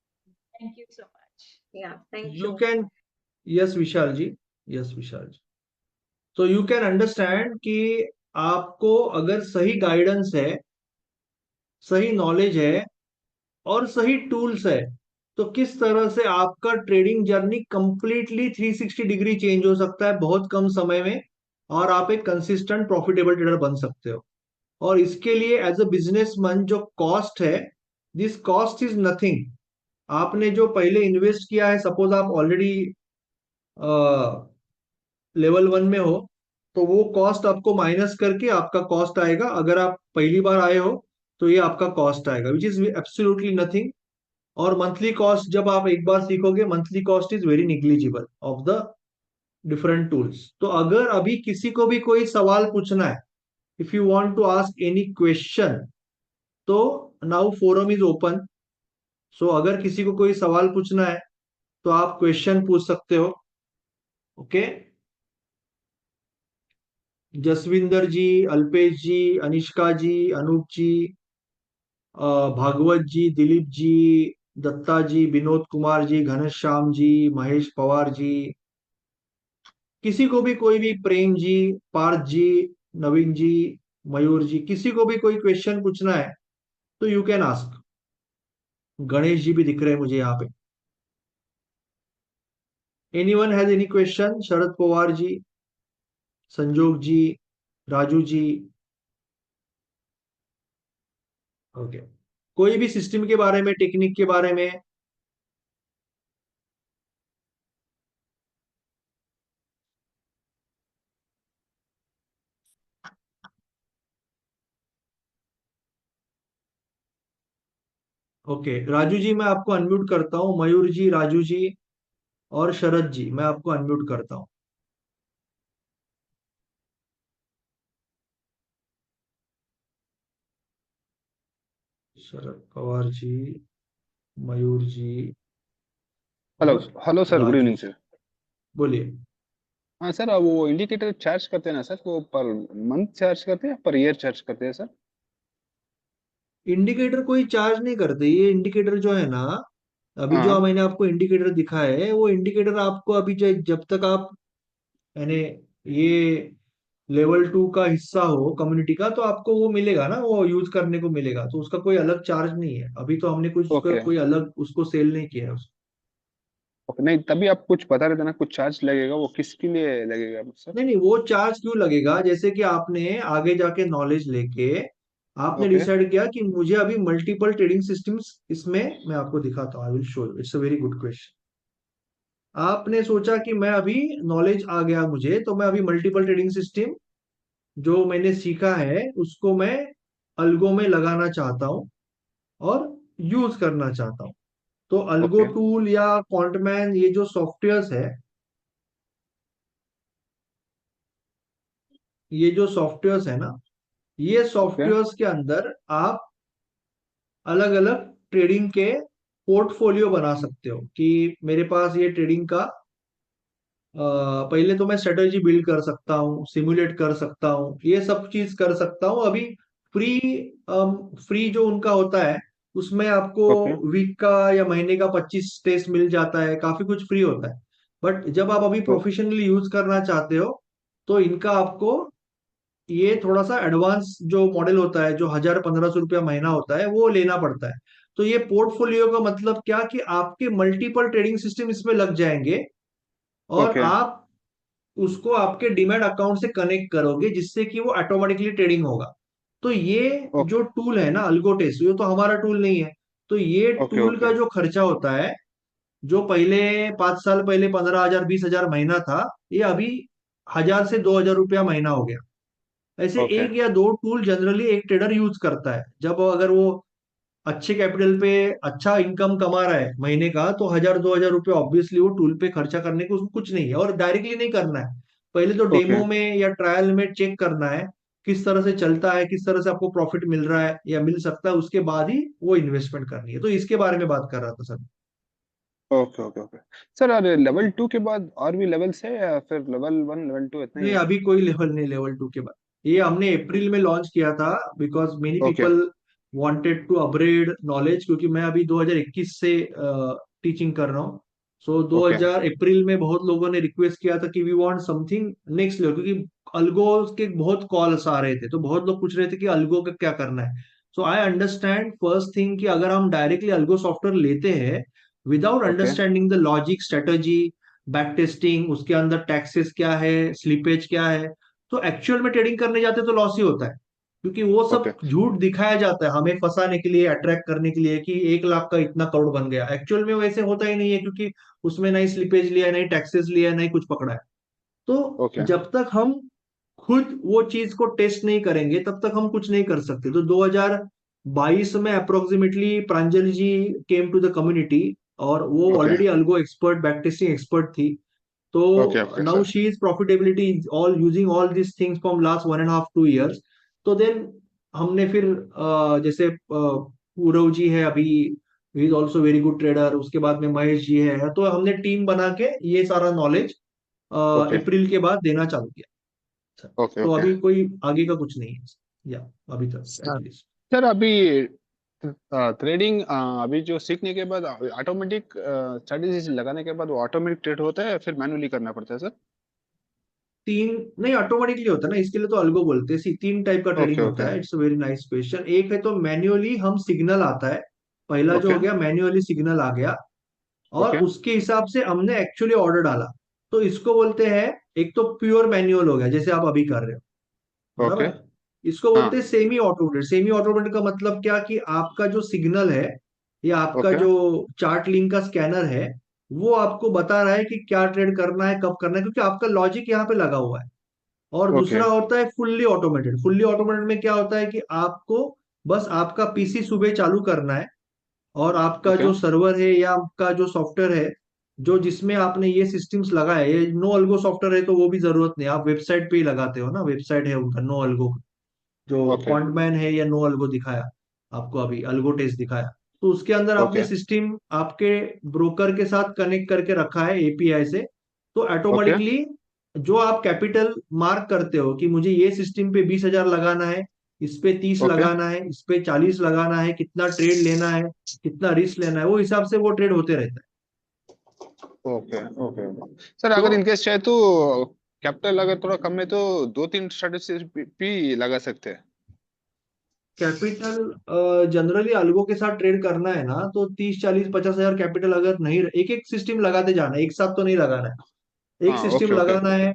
Thank you so much. Yeah, thank you you. Can, yes Vishal ji, yes Vishal ji, तो you can understand कि आपको अगर सही guidance है, सही knowledge है और सही टूल्स है, तो किस तरह से आपका trading journey completely 360 degree change हो सकता है बहुत कम समय में, और आप एक कंसिस्टेंट प्रॉफिटेबल ट्रेडर बन सकते हो। और इसके लिए एज अ बिजनेसमैन जो कॉस्ट है, दिस कॉस्ट इज नथिंग। आपने जो पहले इन्वेस्ट किया है, सपोज आप ऑलरेडी लेवल 1 में हो, तो वो कॉस्ट आपको माइनस करके आपका कॉस्ट आएगा। अगर आप पहली बार आए हो तो ये आपका कॉस्ट आएगा, विच इज एब्सोल्युटली नथिंग। और मंथली कॉस्ट जब आप एक बार सीखोगे, monthly cost is very negligible of the different tools. तो अगर अभी किसी को भी कोई सवाल पूछना है, if you want to ask any question, तो now forum is open. So अगर किसी को कोई सवाल पूछना है तो आप क्वेश्चन पूछ सकते हो। ओके, जसविंदर जी, अल्पेश जी, अनिष्का जी, अनूप जी, भागवत जी, दिलीप जी, दत्ता जी, विनोद कुमार जी, घनश्याम जी, महेश पवार जी, किसी को भी कोई भी, प्रेम जी, पार्थ जी, नवीन जी, मयूर जी, किसी को भी कोई क्वेश्चन पूछना है तो you can ask. Ganesh ji भी दिख रहे हैं मुझे यहाँ पे। Anyone has any question? Sharad Pawar ji, Sanjog ji, Raju ji. Okay, कोई भी सिस्टम के बारे में, टेक्निक के बारे में? ओके, राजू जी मैं आपको अनम्यूट करता हूँ। मयूर जी, राजू जी और शरद जी, मैं आपको अनम्यूट करता हूँ। शरद पवार जी, मयूर जी हेलो। और hello sir, good Raju evening ji, sir. बोलिए। हाँ सर, वो इंडिकेटर चार्ज करते हैं ना सर, वो पर मंथ चार्ज करते हैं पर ईयर चार्ज करते हैं सर? इंडिकेटर कोई चार्ज नहीं करते। ये इंडिकेटर जो है ना, अभी जो हाँ। मैंने आपको इंडिकेटर दिखाया है, वो इंडिकेटर आपको अभी जब तक आप, यानी ये लेवल 2 का हिस्सा हो कम्युनिटी का, तो आपको वो मिलेगा ना, वो यूज करने को मिलेगा। तो उसका कोई अलग चार्ज नहीं है। अभी तो हमने कुछ ओके कोई अलग उसको सेल नहीं किया है। ओके, नहीं तभी आप कुछ बता रहे थे ना, कुछ चार्ज लगेगा, वो किसके लिए लगेगा सर? नहीं नहीं, वो चार्ज क्यों लगेगा? जैसे कि आपने आगे जाके नॉलेज लेके आपने ओके डिसाइड किया कि मुझे अभी मल्टीपल ट्रेडिंग सिस्टम्स, इसमें मैं आपको दिखाता हूँ, I will show you, it's a very good question. आपने सोचा कि मैं अभी नॉलेज आ गया मुझे, तो मैं अभी मल्टीपल ट्रेडिंग सिस्टम जो मैंने सीखा है उसको मैं अल्गो में लगाना चाहता हूँ और यूज करना चाहता हूँ। तो अल्गो ओके टूल या क्वांटमैन, ये जो सॉफ्टवेयर्स है, ये जो सॉफ्टवेयर्स है ना, ये ओके सॉफ्टवेयर्स के अंदर आप अलग अलग ट्रेडिंग के पोर्टफोलियो बना सकते हो कि मेरे पास ये ट्रेडिंग का पहले तो मैं स्ट्रेटेजी बिल्ड कर सकता हूँ, सिमुलेट कर सकता हूँ, ये सब चीज कर सकता हूँ। अभी फ्री फ्री जो उनका होता है उसमें आपको ओके वीक का या महीने का 25 टेस्ट मिल जाता है, काफी कुछ फ्री होता है। बट जब आप अभी प्रोफेशनली यूज करना चाहते हो तो इनका आपको ये थोड़ा सा एडवांस जो मॉडल होता है, जो 1,000-1,500 रुपया महीना होता है, वो लेना पड़ता है। तो ये पोर्टफोलियो का मतलब क्या कि आपके मल्टीपल ट्रेडिंग सिस्टम इसमें लग जाएंगे और ओके आप उसको आपके डीमैट अकाउंट से कनेक्ट करोगे जिससे कि वो ऑटोमेटिकली ट्रेडिंग होगा। तो ये ओके जो टूल है ना अल्गोटेस, ये तो हमारा टूल नहीं है। तो ये ओके टूल का ओके जो खर्चा होता है, जो पहले 5 साल पहले 15,000 20,000 महीना था, ये अभी 1,000 से 2,000 रुपया महीना हो गया। ऐसे ओके एक या दो टूल जनरली एक ट्रेडर यूज करता है। जब अगर वो अच्छे कैपिटल पे अच्छा इनकम कमा रहा है महीने का, तो 1,000-2,000 रुपये ऑब्वियसली वो टूल पे खर्चा करने को उसको कुछ नहीं है, और डायरेक्टली नहीं करना है। पहले तो ओके डेमो में या ट्रायल में चेक करना है किस तरह से चलता है, किस तरह से आपको प्रॉफिट मिल रहा है या मिल सकता है, उसके बाद ही वो इन्वेस्टमेंट करनी है। तो इसके बारे में बात कर रहा था sir. Okay okay okay sir. और लेवल 2 के बाद और भी लेवल्स है या फिर लेवल 1 लेवल 2 इतना ही नहीं, है सर? अभी कोई लेवल नहीं लेवल 2 के बाद। ये हमने अप्रैल में लॉन्च किया था because many okay people wanted to upgrade knowledge, क्योंकि मैं अभी 2021 से टीचिंग कर रहा हूँ। सो ओके 2000 अप्रैल में बहुत लोगों ने रिक्वेस्ट किया था कि we want something next level, क्योंकि अल्गो के बहुत कॉल्स आ रहे थे, तो बहुत लोग पूछ रहे थे कि अल्गो का क्या करना है। सो आई अंडरस्टैंड फर्स्ट थिंग कि अगर हम डायरेक्टली अल्गो सॉफ्टवेयर लेते हैं without okay understanding the logic strategy, back testing, उसके अंदर टैक्सेस क्या है, स्लीपेज क्या है, तो एक्चुअल में ट्रेडिंग करने जाते तो लॉस ही होता है। क्योंकि वो ओके सब झूठ दिखाया जाता है हमें फंसाने के लिए, अट्रैक्ट करने के लिए कि 1 लाख का इतना करोड़ बन गया। एक्चुअल में वैसे होता ही नहीं है, क्योंकि उसमें नहीं स्लीपेज लिया है, नहीं टैक्सेस लिया है, नहीं कुछ पकड़ा है। तो ओके जब तक हम खुद वो चीज को टेस्ट नहीं करेंगे तब तक हम कुछ नहीं कर सकते। तो 2022 में approximately Pranjali ji came to the community, और वो okay already algo expert, back testing expert थी। Okay So okay now sir. she is profitability all using all these things from last 1.5-2 years. तो देन हमने फिर जैसे पूरव जी है अभी, he is also very good trader, उसके बाद में महेश जी है, तो हमने टीम बना के ये सारा नॉलेज ओके अप्रैल के बाद देना चालू किया। ओके तो ओके अभी कोई आगे का कुछ नहीं है या अभी तक सर। एटलीस्ट। सर अभी ट्रेडिंग अभी जो सीखने के बाद ऑटोमेटिक स्ट्रेटेजी लगाने के बाद वो ऑटोमेटिक ट्रेड होता है या फिर मैनुअली करना पड़ता है सर? तीन नहीं, ऑटोमेटिकली होता है ना, इसके लिए तो अल्गो बोलते हैं। तीन टाइप का ट्रेडिंग ओके होता ओके है। It's a very nice question. एक है तो मैन्युअली हम सिग्नल आता है, पहला जो ओके हो गया मैन्युअली सिग्नल आ गया, और ओके उसके हिसाब से हमने एक्चुअली ऑर्डर डाला, तो इसको बोलते हैं। एक तो प्योर मैन्युअल हो गया जैसे आप अभी कर रहे हो, ओके। बराबर है। इसको हाँ बोलते हैं सेमी ऑटोमेटेड। सेमी ऑटोमेटेड का मतलब क्या कि आपका जो सिग्नल है या आपका ओके जो चार्ट लिंक का स्कैनर है, वो आपको बता रहा है कि क्या ट्रेड करना है, कब करना है, क्योंकि आपका लॉजिक यहाँ पे लगा हुआ है। और ओके दूसरा होता है फुल्ली ऑटोमेटेड। फुल्ली ऑटोमेटेड में क्या होता है कि आपको बस आपका पीसी सुबह चालू करना है, और आपका ओके जो सर्वर है या आपका जो सॉफ्टवेयर है, जो जिसमें आपने ये सिस्टम्स लगाए, ये नो अल्गो सॉफ्टवेयर है तो वो भी जरूरत नहीं, आप वेबसाइट पे ही लगाते हो ना, वेबसाइट है उनका नो अल्गो, जो ओके क्वांटमैन है या नो अल्गो दिखाया आपको अभी, अल्गो टेस्ट दिखाया। तो उसके अंदर आपने ओके सिस्टम आपके ब्रोकर के साथ कनेक्ट करके रखा है एपीआई से। तो ओके ऑटोमेटिकली जो आप कैपिटल मार्क करते हो कि मुझे ये सिस्टम पे 20,000 लगाना है, इस पे 30 ओके लगाना है, इस पे 40 लगाना है, कितना ट्रेड लेना है, कितना रिस्क लेना है, वो हिसाब से वो ट्रेड होते रहता है। Okay okay sir. तो अगर इनकेस चाहे तो कैपिटल अगर थोड़ा कम है तो 2-3 स्ट्रेटेजी भी लगा सकते हैं? कैपिटल जनरली अल्गो के साथ ट्रेड करना है ना, तो 30-40-50,000 कैपिटल अगर नहीं, एक एक सिस्टम लगाते जाना है, एक साथ तो नहीं लगाना है। एक हाँ सिस्टम ओके ओके लगाना है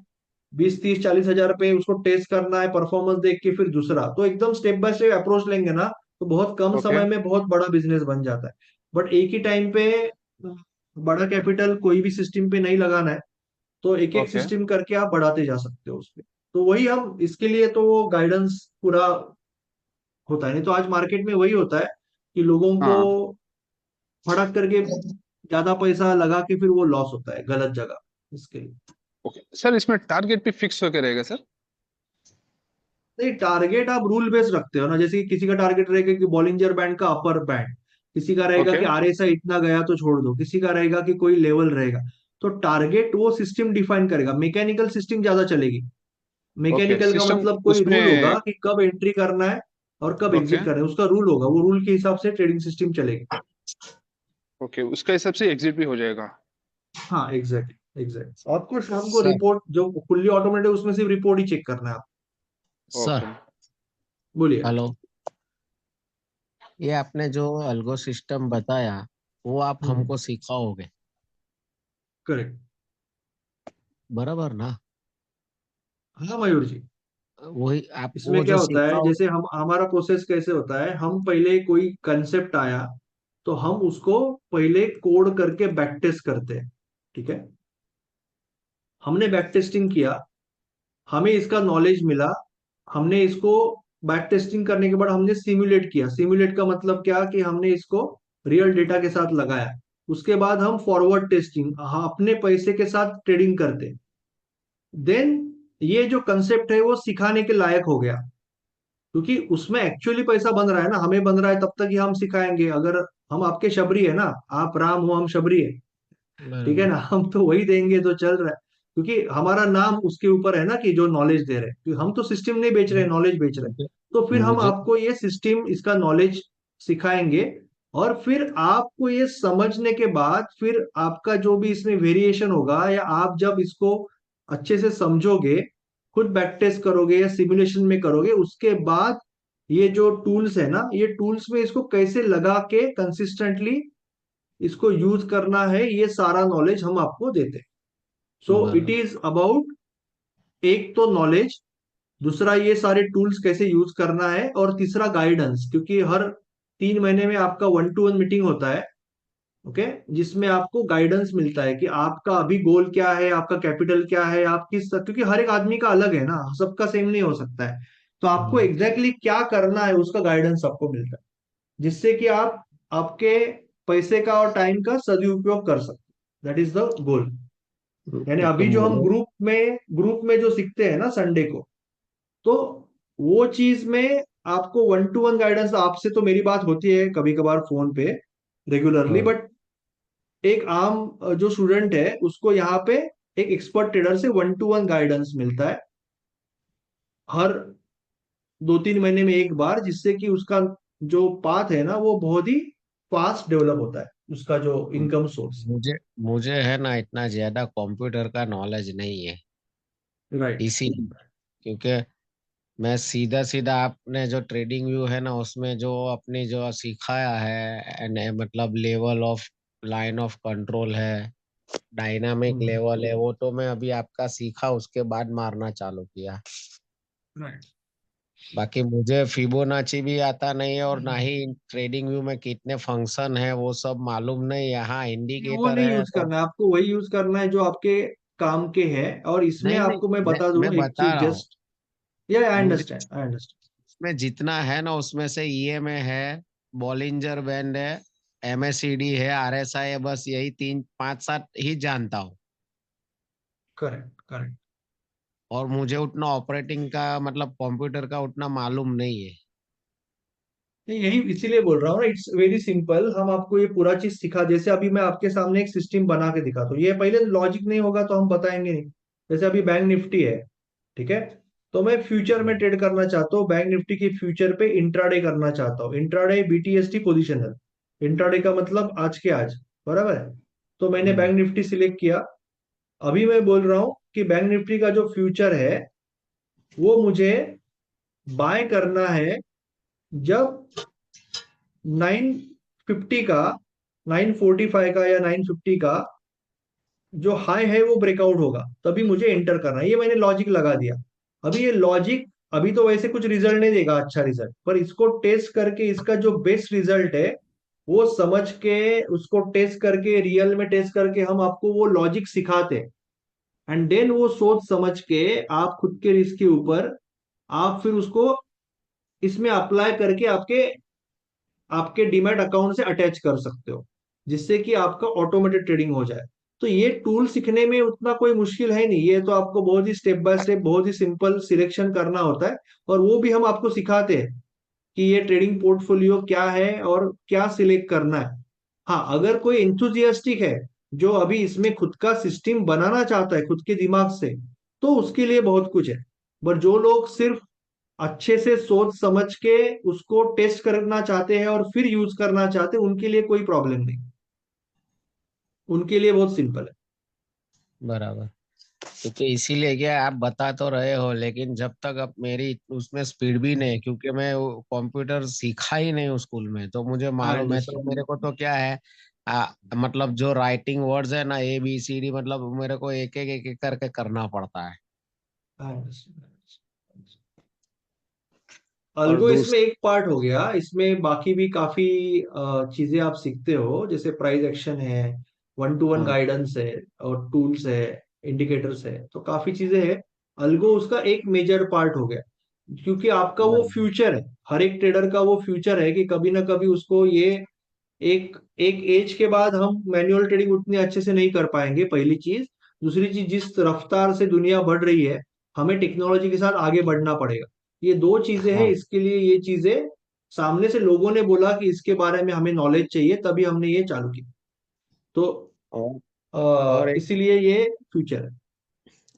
20-30-40,000 पे, उसको टेस्ट करना है, परफॉर्मेंस देख के फिर दूसरा, तो एकदम स्टेप बाय स्टेप अप्रोच लेंगे ना, तो बहुत कम ओके समय में बहुत बड़ा बिजनेस बन जाता है। बट एक ही टाइम पे बड़ा कैपिटल कोई भी सिस्टम पे नहीं लगाना है, तो एक एक ओके सिस्टम करके आप बढ़ाते जा सकते हो उसपे। तो वही हम इसके लिए तो गाइडेंस पूरा होता है। नहीं तो आज मार्केट में वही होता है कि लोगों को हाँ फड़क करके ज्यादा पैसा लगा के फिर वो लॉस होता है गलत जगह, इसके लिए। Okay sir. इसमें टारगेट भी फिक्स होके रहेगा सर? नहीं, टारगेट आप रूल बेस्ड रखते हो ना, जैसे कि किसी का टारगेट रहेगा कि बॉलिंजर बैंड का अपर बैंड, किसी का रहेगा ओके कि RSI इतना गया तो छोड़ दो, किसी का रहेगा कि कोई लेवल रहेगा। तो टारगेट वो सिस्टम डिफाइन करेगा। मैकेनिकल सिस्टम ज्यादा चलेगी। ओके मैकेनिकल का सिस्टम मतलब कोई रूल होगा उसमें। कि कब एंट्री करना है और कब ओके एग्जिट करना है, उसका रूल होगा, वो रूल के हिसाब से ट्रेडिंग सिस्टम चलेगी। ओके उसका हिसाब से एग्जिट भी हो जाएगा। हाँ, एग्जैक्ट एग्जैक्ट। आपको शाम को सर रिपोर्ट जो फुल्ली ऑटोमेटेड उसमें सिर्फ रिपोर्ट ही चेक करना है आप। सर ओके बोलिए। हेलो, ये आपने जो अल्गो सिस्टम बताया वो आप हमको सिखाओगे, करेक्ट। बराबर ना? हाँ मयूर जी, वही आप इसमें वो क्या जो होता है, सिखाओ। जैसे हम हमारा प्रोसेस कैसे होता है, हम पहले कोई कंसेप्ट आया तो हम उसको पहले कोड करके बैक टेस्ट करते हैं। ठीक है, हमने बैक टेस्टिंग किया, हमें इसका नॉलेज मिला, हमने इसको बैक टेस्टिंग करने के बाद हमने सिमुलेट किया। सिमुलेट का मतलब क्या कि हमने इसको रियल डेटा के साथ लगाया। उसके बाद हम फॉरवर्ड टेस्टिंग, हाँ, अपने पैसे के साथ ट्रेडिंग करते। देन ये जो कंसेप्ट है वो सिखाने के लायक हो गया, क्योंकि उसमें एक्चुअली पैसा बन रहा है ना, हमें बन रहा है, तब तक ही हम सिखाएंगे। अगर हम आपके शबरी है ना, आप राम हो हम शबरी है, ठीक है बराबर। ना, हम तो वही देंगे जो चल रहा है, क्योंकि हमारा नाम उसके ऊपर है ना कि जो नॉलेज दे रहे हैं, क्योंकि हम तो सिस्टम नहीं बेच रहे, नॉलेज बेच रहे हैं। मुझे तो फिर हम मुझे आपको ये सिस्टम, इसका नॉलेज सिखाएंगे, और फिर आपको ये समझने के बाद फिर आपका जो भी इसमें वेरिएशन होगा, या आप जब इसको अच्छे से समझोगे, खुद बैक टेस्ट करोगे या सिमुलेशन में करोगे, उसके बाद ये जो टूल्स है ना, ये टूल्स में इसको कैसे लगा के कंसिस्टेंटली इसको यूज करना है, ये सारा नॉलेज हम आपको देते हैं। सो इट बराबर। इज अबाउट, एक तो नॉलेज, दूसरा ये सारे टूल्स कैसे यूज करना है, और तीसरा गाइडेंस, क्योंकि हर 3 महीने में आपका 1-to-1 मीटिंग होता है। ओके, जिसमें आपको गाइडेंस मिलता है कि आपका अभी गोल क्या है, आपका कैपिटल क्या है, आप किस, क्योंकि हर एक आदमी का अलग है ना, सबका सेम नहीं हो सकता है। तो आपको एग्जैक्टली क्या करना है उसका गाइडेंस आपको मिलता है, जिससे कि आप आपके पैसे का और टाइम का सदुपयोग कर सकते। That is the goal. यानी तो अभी जो हम मुझे ग्रुप में जो सीखते हैं ना संडे को, तो वो चीज में आपको 1-to-1 गाइडेंस, आपसे तो मेरी बात होती है कभी कभार फोन पे रेगुलरली, हाँ, बट एक आम जो स्टूडेंट है उसको यहाँ पे एक एक्सपर्ट ट्रेडर से 1-to-1 गाइडेंस मिलता है हर 2-3 महीने में एक बार, जिससे कि उसका जो पाथ है ना वो बहुत ही फास्ट डेवलप होता है, उसका जो इनकम सोर्स। मुझे मुझे है ना इतना ज्यादा कंप्यूटर का नॉलेज नहीं है, राइट। इसीलिए। क्योंकि मैं सीधा सीधा आपने जो ट्रेडिंग व्यू है ना उसमें जो अपनी जो सिखाया है, मतलब level of line of control है, डायनामिक लेवल है, वो तो मैं अभी आपका सीखा उसके बाद मारना चालू किया। राइट। बाकी मुझे फिबोनाची भी आता नहीं है, और ना ही ट्रेडिंग व्यू में कितने फंक्शन है वो सब मालूम नहीं। यहाँ वो इंडिकेटर नहीं है यूज तो। करना है आपको, वही यूज करना है जो आपके काम के है। और इसमें नहीं नहीं, आपको मैं मैं बता दूं मैं एक बता चीज, रहा हूँ। जस्ट, या आई मुझे अंडरस्टैंड, आई अंडरस्टैंड। इसमें जितना है ना उसमें से ईएमए है, बॉलिंजर बैंड है, एमएसीडी है, आरएसआई है, बस यही तीन पांच सात ही जानता हूँ। Correct correct. और मुझे उतना ऑपरेटिंग का मतलब कंप्यूटर का उतना मालूम नहीं है। नहीं, यही इसीलिए बोल रहा हूँ ना, इट्स वेरी सिंपल। हम आपको ये पूरा चीज सिखा, जैसे अभी मैं आपके सामने एक सिस्टम बना के दिखाता हूँ, ये पहले लॉजिक नहीं होगा तो हम बताएंगे नहीं। जैसे अभी बैंक निफ्टी है, ठीक है, तो मैं फ्यूचर में ट्रेड करना चाहता हूँ, बैंक निफ्टी की फ्यूचर पे इंट्राडे करना चाहता हूँ। इंट्राडे बीटीएसटी पोजिशनल, इंट्राडे का मतलब आज के आज, बराबर है। तो मैंने हम्म। बैंक निफ्टी सिलेक्ट किया। अभी मैं बोल रहा हूँ कि बैंक निफ्टी का जो फ्यूचर है वो मुझे बाय करना है जब 950 का, 945 का या 950 का जो हाई है वो ब्रेकआउट होगा, तभी मुझे एंटर करना है। ये मैंने लॉजिक लगा दिया। अभी ये लॉजिक अभी तो वैसे कुछ रिजल्ट नहीं देगा, अच्छा रिजल्ट, पर इसको टेस्ट करके इसका जो बेस्ट रिजल्ट है वो समझ के, उसको टेस्ट करके, रियल में टेस्ट करके हम आपको वो लॉजिक सिखाते हैं। एंड देन वो सोच समझ के आप खुद के रिस्क के ऊपर आप फिर उसको इसमें अप्लाई करके आपके आपके डीमैट अकाउंट से अटैच कर सकते हो, जिससे कि आपका ऑटोमेटेड ट्रेडिंग हो जाए। तो ये टूल सीखने में उतना कोई मुश्किल है नहीं, ये तो आपको बहुत ही स्टेप बाय स्टेप, बहुत ही सिंपल सिलेक्शन करना होता है, और वो भी हम आपको सिखाते हैं। कि ये ट्रेडिंग पोर्टफोलियो क्या है और क्या सिलेक्ट करना है। हाँ, अगर कोई एंथुजियास्टिक है जो अभी इसमें खुद का सिस्टम बनाना चाहता है खुद के दिमाग से, तो उसके लिए बहुत कुछ है। पर जो लोग सिर्फ अच्छे से सोच समझ के उसको टेस्ट करना चाहते हैं और फिर यूज करना चाहते हैं, उनके लिए कोई प्रॉब्लम नहीं, उनके लिए बहुत सिंपल है। बराबर। क्योंकि इसीलिए क्या आप बता तो रहे हो, लेकिन जब तक अब मेरी उसमें स्पीड भी नहीं, क्योंकि मैं कंप्यूटर सीखा ही नहीं उस स्कूल में, तो मुझे आई मालूम है। तो अंडरस्टैंड। मेरे को तो क्या है, मतलब जो राइटिंग वर्ड्स है ना, ABCD, मतलब मेरे को एक एक करके करना पड़ता है। I understand. और अल्गो इसमें एक पार्ट हो गया, इसमें बाकी भी काफी चीजें आप सीखते हो, जैसे प्राइस एक्शन है, वन टू वन हाँ, गाइडेंस है, और टूल्स है, इंडिकेटर्स है, तो काफी चीजें हैं। अल्गो उसका एक मेजर पार्ट हो गया, क्योंकि आपका वो बराबर। फ्यूचर है, हर एक ट्रेडर का वो फ्यूचर है कि कभी ना कभी उसको ये एक एक एज के बाद हम मैनुअल ट्रेडिंग उतनी अच्छे से नहीं कर पाएंगे, पहली चीज। दूसरी चीज, जिस रफ्तार से दुनिया बढ़ रही है, हमें टेक्नोलॉजी के साथ आगे बढ़ना पड़ेगा। ये दो चीजें हैं, हाँ। इसके लिए ये चीजें सामने से लोगों ने बोला कि इसके बारे में हमें नॉलेज चाहिए, तभी हमने ये चालू की। तो और और एक इसीलिए ये फ्यूचर है।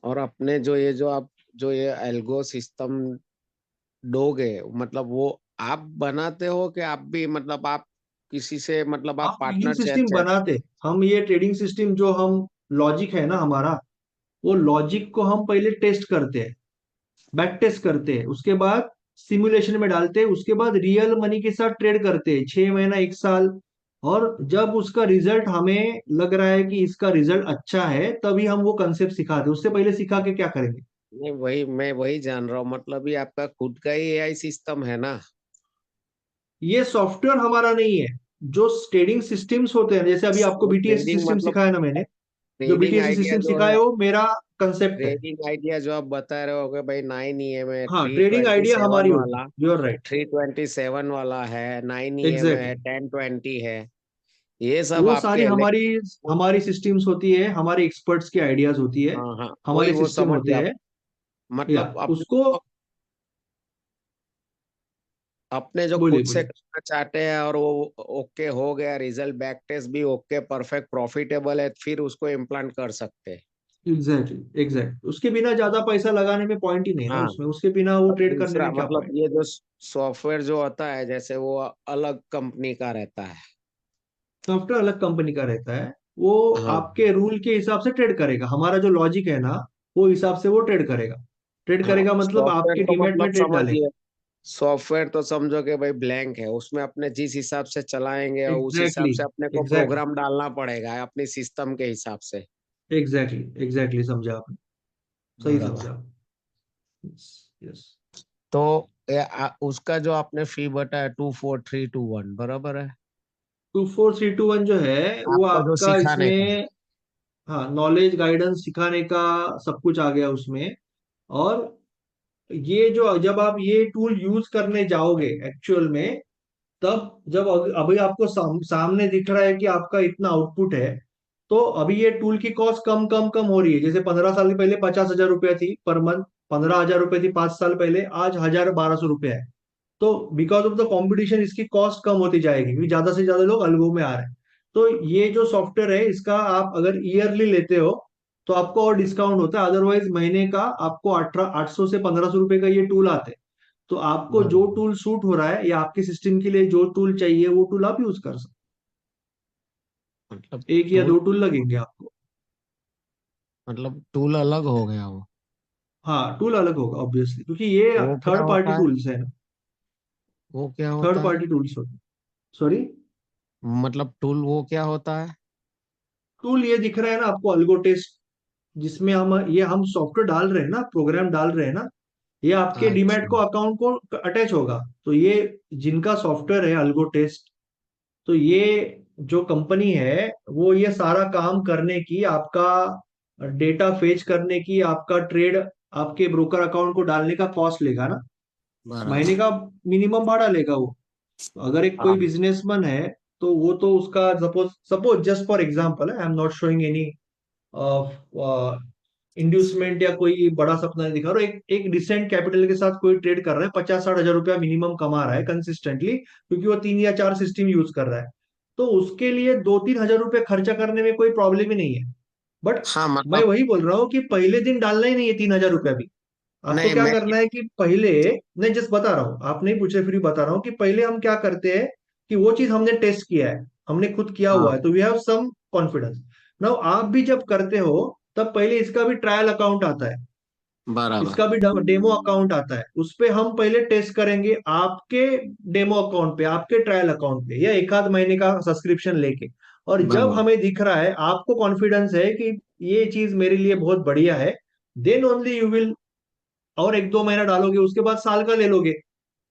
और अपने जो ये जो आप जो ये एल्गो सिस्टम दोगे, मतलब वो आप बनाते हो कि आप भी, मतलब आप किसी से, मतलब हम आप ट्रेडिंग पार्टनर सिस्टम से। बनाते, हम ये ट्रेडिंग सिस्टम जो हम लॉजिक है ना हमारा, वो लॉजिक को हम पहले टेस्ट करते हैं, बैक टेस्ट करते हैं, उसके बाद सिमुलेशन में डालते हैं, उसके बाद रियल मनी के साथ ट्रेड करते हैं 6 महीना 1 साल। और जब उसका रिजल्ट हमें लग रहा है कि इसका रिजल्ट अच्छा है, तभी हम वो कंसेप्ट सिखाते हैं, उससे पहले सिखा के क्या करेंगे। नहीं, वही मैं वही जान रहा हूँ, मतलब ये आपका खुद का ही AI सिस्टम है ना। ये सॉफ्टवेयर हमारा नहीं है, जो ट्रेडिंग सिस्टम्स होते हैं, जैसे अभी आपको वो BTS ट्रेडिंग सिस्टम मतलब सिखाया ना मैंने, जो ट्रेडिंग BTS आइडिया सिस्टम जो सिखाया है, है वो मेरा कंसेप्ट है। ट्रेडिंग आइडिया जो आप बता रहे हो कि भाई 9 EM है, हाँ, थ्री ट्रेडिंग ट्वेंटी आइडिया हमारी सेवन होगी, वाला यू आर राइट। 327 वाला है, 9 EM है, एग्जैक्टली। 1020 है, ये सब वो सारी आपके हमारी वो- हमारी सिस्टम्स होती है, हमारे एक्सपर्ट्स की आइडियाज होती है, हाँ हाँ, वही हमारे वो सिस्टम समझ होते गया। हैं। या मतलब अपने उसको, अपने जो बोलिए खुद से बोलिए। करना चाहते हैं और वो ओके हो गया, रिजल्ट बैक टेस्ट भी ओके, परफेक्ट प्रॉफिटेबल है, फिर उसको इम्प्लांट कर सकते हैं। एग्जैक्टली एग्जैक्ट, उसके बिना ज्यादा पैसा लगाने में पॉइंट ही नहीं ना, हाँ। उसमें उसके बिना वो और ट्रेड करने दूसरा में क्या मतलब पॉइंट। ये जो सॉफ्टवेयर जो होता है, जैसे वो अलग कंपनी का रहता है। सॉफ्टवेयर अलग कंपनी का रहता है, वो हाँ। आपके रूल के हिसाब से ट्रेड करेगा, हमारा जो लॉजिक है ना, वो हिसाब से वो ट्रेड करेगा। ट्रेड हाँ, करेगा मतलब सॉफ्टवेयर आपके तो डीमैट मतलब में ट्रेड डालेगा। समझिए, सॉफ्टवेयर तो समझो कि भाई ब्लैंक है, उसमें अपने जिस हिसाब से चलाएंगे और उस हिसाब एग्जैक्टली से अपने को एग्जैक्टली प्रोग्राम डालना पड़ेगा अपने सिस्टम के हिसाब से। एग्जैक्टली एग्जैक्टली समझा आपने, सही बराबर। समझा। यस। तो उसका जो आपने फी बताया 24,321, बराबर है 24321 जो है वो आपका जो आपका सिखाने का। इसमें, हाँ, नॉलेज गाइडेंस सिखाने का सब कुछ आ गया उसमें। और ये जो जब आप ये टूल यूज करने जाओगे एक्चुअल में, तब जब अभी आपको सामने दिख रहा है कि आपका इतना आउटपुट है, तो अभी ये टूल की कॉस्ट कम कम कम हो रही है। जैसे 15 साल पहले 50,000 रुपया थी पर मंथ, 15,000 रुपये थी 5 साल पहले, आज 1,000 1,200 रुपया है। तो बिकॉज ऑफ द कंपटीशन इसकी कॉस्ट कम होती जाएगी, क्योंकि ज्यादा से ज्यादा लोग अल्गो में आ रहे हैं। तो ये जो सॉफ्टवेयर है, इसका आप अगर ईयरली लेते हो तो आपको और डिस्काउंट होता है, अदरवाइज महीने का आपको 800 से 1,500 रुपए का ये टूल आते हैं। तो आपको जो बराबर। टूल सूट हो रहा है या आपके सिस्टम के लिए जो टूल चाहिए, वो टूल आप यूज कर सकते मतलब हैं। एक या टूल दो टूल लगेंगे आपको। मतलब टूल अलग हो गया वो हाँ, टूल अलग होगा ऑब्वियसली, क्योंकि ये वो क्या थर्ड पार्टी होता है? टूल्स है ना, वो क्या थर्ड होता है? पार्टी टूल्स होते हैं। सॉरी। मतलब टूल वो क्या होता है? टूल ये दिख रहा है ना आपको, अल्गो टेस्ट, जिसमें हम सॉफ्टवेयर डाल रहे हैं ना, प्रोग्राम डाल रहे हैं ना, ये आपके डीमैट अच्छा। को अकाउंट को अटैच होगा। तो ये जिनका सॉफ्टवेयर है अल्गो टेस्ट, तो ये जो कंपनी है वो ये सारा काम करने की, आपका डेटा फेच करने की, आपका ट्रेड आपके ब्रोकर अकाउंट को डालने का कॉस्ट लेगा ना, महीने बराबर। का मिनिमम भाड़ा लेगा वो। अगर एक कोई हाँ। बिजनेसमैन है, तो वो तो उसका, suppose suppose just for example है, I am not showing any inducement या कोई बड़ा सपना नहीं दिखा रहा, एक एक डिसेंट कैपिटल के साथ कोई ट्रेड कर रहा है, 50-60 हजार रुपया मिनिमम कमा रहा है कंसिस्टेंटली, क्योंकि वो 3 या 4 सिस्टम यूज कर रहा है, तो उसके लिए 2-3 हजार रुपये खर्चा करने में कोई प्रॉब्लम ही नहीं है। बट हाँ मैं मतलब वही बोल रहा हूँ कि पहले दिन डालना ही नहीं है 3 हजार रुपया भी। आपको नहीं क्या मैं करना है कि पहले, नहीं जस्ट बता रहा हूँ, आप नहीं पूछे फिर भी बता रहा हूँ कि पहले हम क्या करते हैं कि वो चीज हमने टेस्ट किया है, हमने खुद किया हुआ हाँ है, तो we have some confidence. Now आप भी जब करते हो तब पहले इसका भी ट्रायल अकाउंट आता है, बराबर इसका भी डेमो अकाउंट आता है, उस पे हम पहले टेस्ट करेंगे आपके डेमो अकाउंट पे, आपके ट्रायल अकाउंट पे, या एक आध महीने का सब्सक्रिप्शन लेके। और जब बराबर हमें दिख रहा है, आपको कॉन्फिडेंस है कि ये चीज मेरे लिए बहुत बढ़िया है, देन ओनली यू विल, और 1-2 महीना डालोगे, उसके बाद साल का ले लोगे।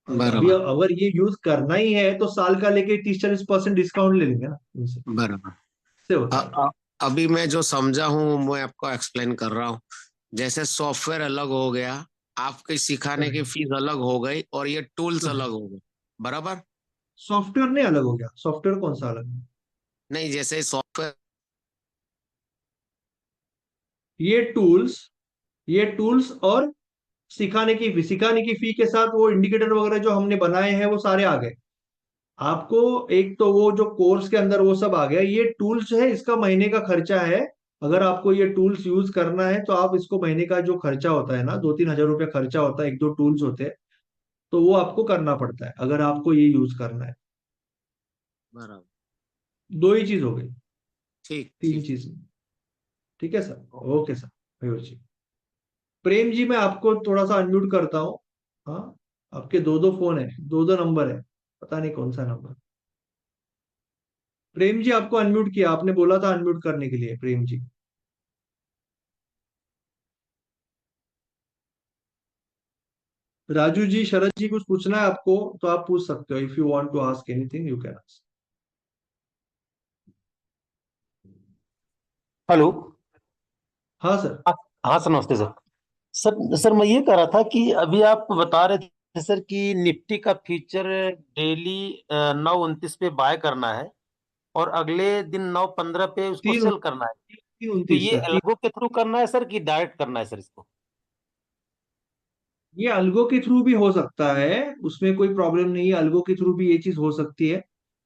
अभी बराबर अगर ये यूज करना ही है तो साल का लेके 30-40% डिस्काउंट ले लेंगे ना उनसे, बराबर से होता है। अभी मैं जो समझा हूँ मैं आपको एक्सप्लेन कर रहा हूँ। जैसे सॉफ्टवेयर अलग हो गया, आपके सिखाने की फीस अलग हो गई, और ये टूल्स अलग हो गए। बराबर। सॉफ्टवेयर नहीं अलग हो गया, सॉफ्टवेयर कौन सा अलग है? नहीं जैसे सॉफ्टवेयर ये टूल्स, ये टूल्स और सिखाने की फी के साथ वो इंडिकेटर वगैरह जो हमने बनाए हैं वो सारे आ गए आपको। एक तो वो जो कोर्स के अंदर वो सब आ गया, ये टूल्स है, इसका महीने का खर्चा है। अगर आपको ये टूल्स यूज करना है तो आप इसको, महीने का जो खर्चा होता है ना, 2-3 हजार रुपया खर्चा होता है, 1-2 टूल्स होते हैं, तो वो आपको करना पड़ता है अगर आपको ये यूज करना है। बराबर। दो ही चीज हो गई, ठीक तीन ठीक। चीज। ठीक है सर, ओके सर, मयूर जी। प्रेम जी, मैं आपको थोड़ा सा अनम्यूट करता हूँ। हाँ, आपके दो दो फोन है, दो दो नंबर है, पता नहीं कौन सा नंबर। प्रेम जी, आपको अनम्यूट किया, आपने बोला था अनम्यूट करने के लिए, प्रेम जी। राजू जी, शरद जी, कुछ पूछना है आपको तो आप पूछ सकते हो, if you want to ask anything you can ask. Hello. हाँ सर। हाँ। हाँ सर, नमस्ते सर। सर मैं ये कह रहा था कि अभी आप बता रहे थे सर कि निफ्टी का फ्यूचर डेली 9:29 पे बाय करना है और अगले दिन 9:15 पे उसको तीन सेल करना है। तीन तो 29 ये का तीन। एल्गो के थ्रू करना है सर कि डायरेक्ट करना है सर इसको? ये अल्गो के थ्रू भी हो सकता है, उसमें कोई प्रॉब्लम नहीं है, अल्गो के थ्रू भी ये चीज हो सकती है।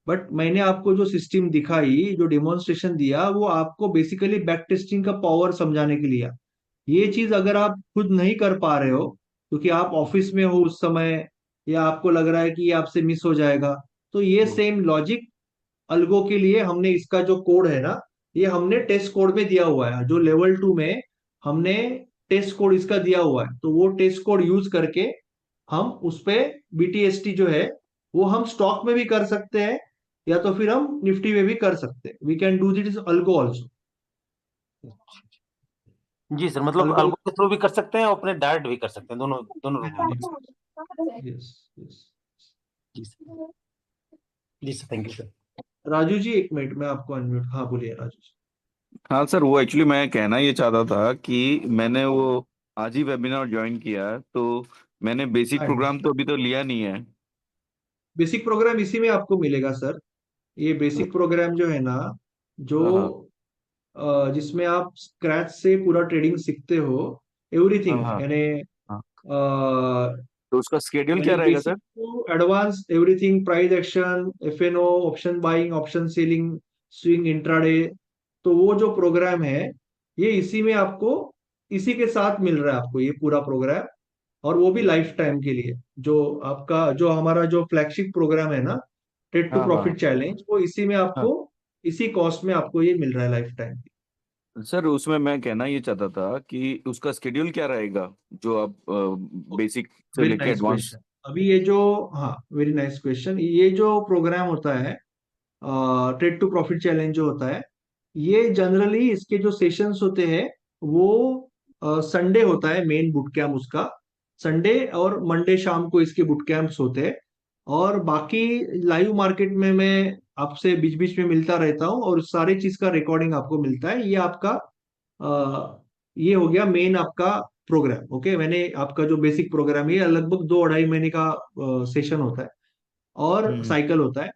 बट मैंने आपको जो सिस्टम दिखाई, जो डेमोन्स्ट्रेशन दिया, वो आपको बेसिकली बैक टेस्टिंग का पावर समझाने के लिए। ये चीज अगर आप खुद नहीं कर पा रहे हो, क्योंकि आप ऑफिस में हो उस समय, या आपको लग रहा है कि ये आपसे मिस हो जाएगा, तो ये सेम लॉजिक अल्गो के लिए हमने, इसका जो कोड है ना, ये हमने टेस्ट कोड में दिया हुआ है, जो लेवल 2 में हमने टेस्ट कोड इसका दिया हुआ है, तो वो टेस्ट कोड यूज करके हम उस पे बीटीएसटी जो है वो हम स्टॉक में भी कर सकते हैं, या तो फिर हम निफ्टी में भी कर सकते हैं, we can do this algo also. जी सर, मतलब अल्गो, अल्गो के थ्रू भी कर सकते हैं और अपने डायरेक्ट भी कर सकते हैं, दोनों दोनों रूप में कर सकते यस यस। हैं। जी सर। जी sir, thank you sir. Raju ji, एक मिनट में आपको अनम्यूट, हाँ बोलिए राजू जी। हाँ सर, वो एक्चुअली मैं कहना ये चाहता था कि मैंने वो आज ही वेबिनार ज्वाइन किया है, तो मैंने बेसिक प्रोग्राम तो अभी तो लिया नहीं है। बेसिक प्रोग्राम इसी में आपको मिलेगा सर। ये बेसिक प्रोग्राम जो है ना, जो हाँ हाँ जिसमें आप स्क्रैच से पूरा ट्रेडिंग सीखते हो, हाँ एवरीथिंग, हाँ यानी हाँ। तो उसका स्केड्यूल क्या रहेगा basic sir? To advance everything, price action, F N O, option buying, option selling, swing intraday, तो वो जो प्रोग्राम है, ये इसी में आपको, इसी के साथ मिल रहा है आपको ये पूरा प्रोग्राम। और वो भी लाइफ टाइम के लिए, जो आपका, जो हमारा जो फ्लैगशिप प्रोग्राम है ना, ट्रेड टू हाँ हाँ प्रॉफिट चैलेंज, वो इसी में हाँ। आपको, इसी कॉस्ट में आपको ये मिल रहा है लाइफ टाइम। सर उसमें मैं कहना ये चाहता था कि उसका स्केड्यूल क्या रहेगा, जो आप बेसिक से वेरी लेके नाइस एडवांस। क्वेश्चन। अभी ये जो, हाँ वेरी नाइस क्वेश्चन, ये जो प्रोग्राम होता है ट्रेड टू प्रॉफिट चैलेंज जो होता है, ये जनरली इसके जो सेशंस होते हैं वो संडे होता है मेन बुट कैंप उसका, संडे और मंडे शाम को इसके बुट कैंप्स होते हैं। और बाकी लाइव मार्केट में मैं आपसे बीच बीच में मिलता रहता हूँ, और सारी चीज का रिकॉर्डिंग आपको मिलता है। ये आपका ये हो गया मेन आपका प्रोग्राम। ओके, मैंने आपका जो बेसिक प्रोग्राम है, ये लगभग 2-2.5 महीने का सेशन होता है और हम्म साइकिल होता है।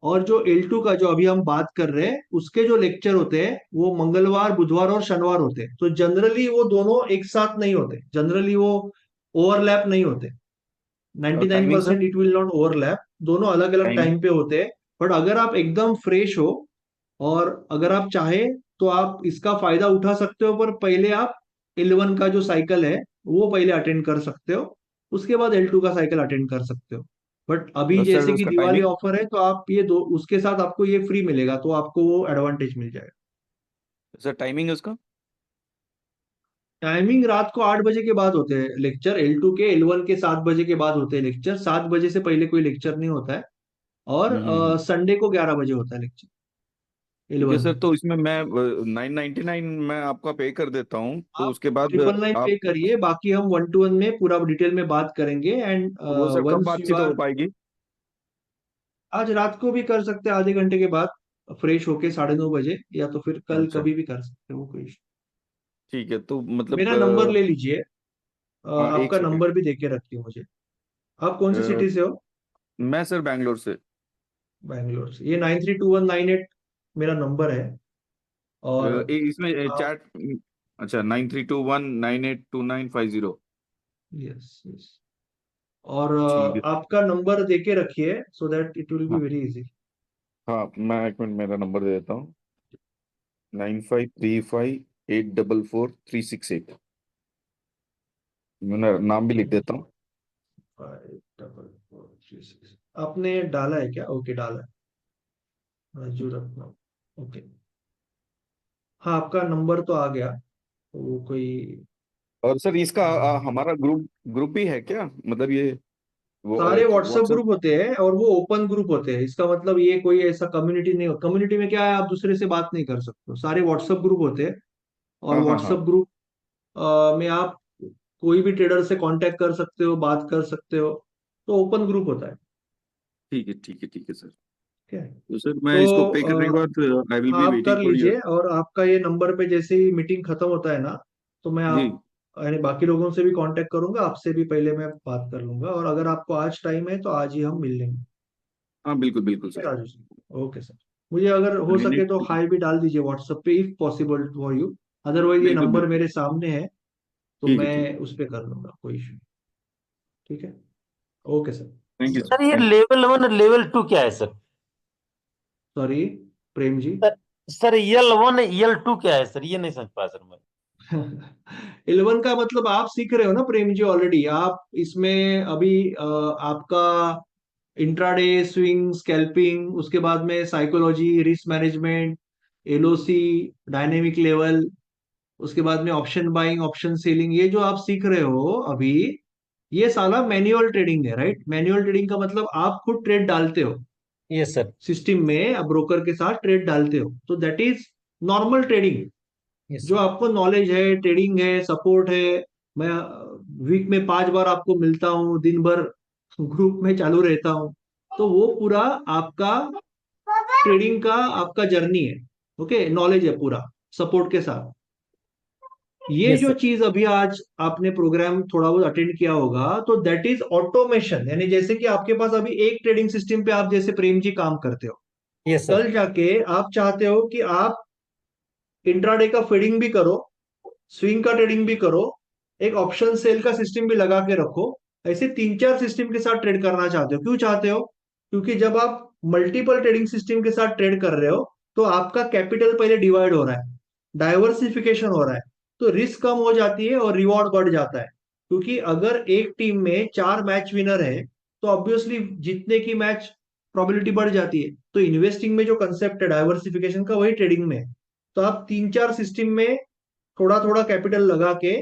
और जो L2 का जो अभी हम बात कर रहे हैं उसके जो लेक्चर होते हैं वो मंगलवार, बुधवार और शनिवार होते हैं। तो जनरली वो दोनों एक साथ नहीं होते, जनरली वो ओवरलैप नहीं होते। और timing sir? 99% it will not overlap, दोनों अलग अलग टाइमिंग? टाइम पे होते हैं। बट अगर आप एकदम फ्रेश हो और अगर आप चाहे तो आप इसका फायदा उठा सकते हो, पर पहले आप L1 का जो साइकिल है वो पहले अटेंड कर सकते हो, उसके बाद L2 का साइकिल अटेंड कर सकते हो। बट अभी सर जैसे कि उसका दिवाली टाइमिंग? ऑफर है तो आप ये दो उसके साथ आपको ये फ्री मिलेगा, तो आपको वो एडवांटेज मिल जाएगा। सर टाइमिंग है उसका? टाइमिंग रात को 8 बजे के बाद होते हैं लेक्चर, L2 के, L1 के 7 बजे के बाद होते हैं लेक्चर, 7 बजे से पहले कोई लेक्चर नहीं होता है। और हम्म। संडे को 11 बजे होता है लेक्चर ठीक है L1 सर, का। तो इसमें मैं 999 मैं आपका पे कर देता हूँ, तो आप उसके बाद 999 पे आप करिए, बाकी हम 1-to-1 में पूरा डिटेल में बात करेंगे। एंड वो सर कब वंस यू बातचीत हो आर, पाएगी? आज रात को भी कर सकते हैं आधे घंटे के बाद, फ्रेश होके 9:30 बजे, या तो फिर कल अच्छा, कभी भी कर सकते हैं, वो कोई issue ठीक है, तो नहीं। मतलब मेरा नंबर ले लीजिए, हाँ एक आपका सेकेंड। नंबर भी देके रखिए मुझे। आप कौन सी सिटी से हो? मैं सर बैंगलोर से। बैंगलोर से। ये 932198 मेरा नंबर है। और इसमें आप, चैट। अच्छा, 9321982950। यस यस, और ठीक है। आपका नंबर देके रखिए so that it will be हाँ वेरी इजी। हाँ, मैं एक मिनट मेरा नंबर दे देता हूँ। 9535844368। मैं नाम भी लिख देता हूँ। 54436 आपने डाला है क्या? ओके, डाला है, राजू रत्नम। ओके, हाँ आपका नंबर तो आ गया। तो वो कोई और सर इसका अ, हमारा ग्रुप ग्रुप भी है क्या, मतलब ये वो सारे व्हाट्सएप व्हाट्सएप? ग्रुप होते हैं और वो ओपन ग्रुप होते हैं। इसका मतलब ये कोई ऐसा कम्युनिटी नहीं हो, कम्युनिटी में क्या है, आप दूसरे से बात नहीं कर सकते हो। सारे व्हाट्सएप ग्रुप होते हैं, और हाँ हाँ व्हाट्सएप हाँ। ग्रुप में आप कोई भी ट्रेडर से कांटेक्ट कर सकते हो, बात कर सकते हो। तो ओपन ग्रुप होता है। ठीक है ठीक है ठीक है सर। ठीक है। तो सर मैं तो इसको पे करने के बाद आई विल हाँ बी आप कर वेटिंग फॉर योर। लीजिए, और आपका ये नंबर पे जैसे ही मीटिंग खत्म होता है ना, तो मैं जी। आप यानी बाकी लोगों से भी कांटेक्ट करूंगा, आपसे भी पहले मैं बात कर लूंगा। और अगर आपको आज टाइम है तो आज ही हम मिल लेंगे। हाँ बिल्कुल बिल्कुल ठीक है sir. Raju sir, okay sir. मुझे अगर हो सके तो हाई भी डाल दीजिए व्हाट्सएप पे, if possible for you. Otherwise ये बिल्कुल नंबर बिल्कुल। मेरे सामने है, तो ठीक है ठीक मैं है। उस पर कर लूंगा, कोई इशू। ठीक है, okay sir. Thank you sir, sir ये थैंक लेवल 1 लेवल 2 क्या है sir? Sorry Prem ji. Sir sir L1 L2 क्या है सर, ये नहीं समझ पाया सर मैं। 11 का मतलब आप सीख रहे हो ना प्रेम जी ऑलरेडी। आप इसमें अभी आपका इंट्राडे, स्विंग, स्कैल्पिंग, उसके बाद में psychology, risk management, LOC, dynamic level, उसके बाद में ऑप्शन बाइंग, ऑप्शन सेलिंग, ये जो आप सीख रहे हो अभी, ये साला मैन्युअल ट्रेडिंग है, राइट? मैन्युअल ट्रेडिंग का मतलब आप खुद ट्रेड डालते हो यस सर। सिस्टम में, आप ब्रोकर के साथ ट्रेड डालते हो, तो that is normal trading. Yes जो सर। आपको नॉलेज है, ट्रेडिंग है, सपोर्ट है, मैं वीक में 5 बार आपको मिलता हूँ, दिन भर ग्रुप में चालू रहता हूँ, तो वो पूरा आपका ट्रेडिंग का आपका जर्नी है। ओके, नॉलेज है पूरा सपोर्ट के साथ। ये यस जो सर। चीज अभी आज आपने प्रोग्राम थोड़ा बहुत अटेंड किया होगा, तो दैट इज ऑटोमेशन। यानी जैसे कि आपके पास अभी एक ट्रेडिंग सिस्टम पे आप जैसे प्रेम जी काम करते हो, यस सर। कल जाके आप चाहते हो कि आप इंट्राडे का फीडिंग भी करो, स्विंग का ट्रेडिंग भी करो, एक ऑप्शन सेल का सिस्टम भी लगा के रखो। ऐसे 3-4 सिस्टम के साथ ट्रेड करना चाहते हो। क्यों चाहते हो? क्योंकि जब आप मल्टीपल ट्रेडिंग सिस्टम के साथ ट्रेड कर रहे हो, तो आपका कैपिटल पहले डिवाइड हो रहा है, डाइवर्सिफिकेशन हो रहा है, तो रिस्क कम हो जाती है और रिवॉर्ड बढ़ जाता है। क्योंकि अगर एक टीम में 4 मैच विनर है, तो ऑब्वियसली जीतने की मैच प्रोबेबिलिटी बढ़ जाती है। तो इन्वेस्टिंग में जो कंसेप्ट है डाइवर्सिफिकेशन का, वही ट्रेडिंग में है। तो आप 3-4 सिस्टम में थोड़ा थोड़ा कैपिटल लगा के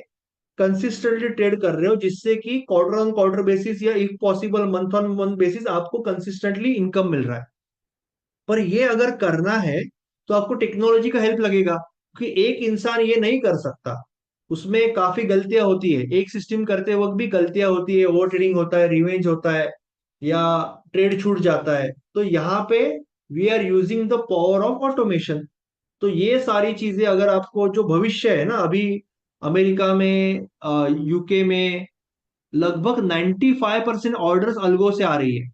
कंसिस्टेंटली ट्रेड कर रहे हो, जिससे कि क्वार्टर ऑन क्वार्टर बेसिस या if possible month on month basis आपको कंसिस्टेंटली इनकम मिल रहा है। पर ये अगर करना है तो आपको टेक्नोलॉजी का हेल्प लगेगा, क्योंकि एक इंसान ये नहीं कर सकता। उसमें काफी गलतियां होती है, एक सिस्टम करते वक्त भी गलतियां होती है, ओवर ट्रेडिंग होता है, रिवेंज होता है, या ट्रेड छूट जाता है। तो यहाँ पे we are using the power of automation. तो ये सारी चीजें अगर आपको, जो भविष्य है ना, अभी अमेरिका में, यूके में लगभग 95% ऑर्डर्स अलगो से आ रही है।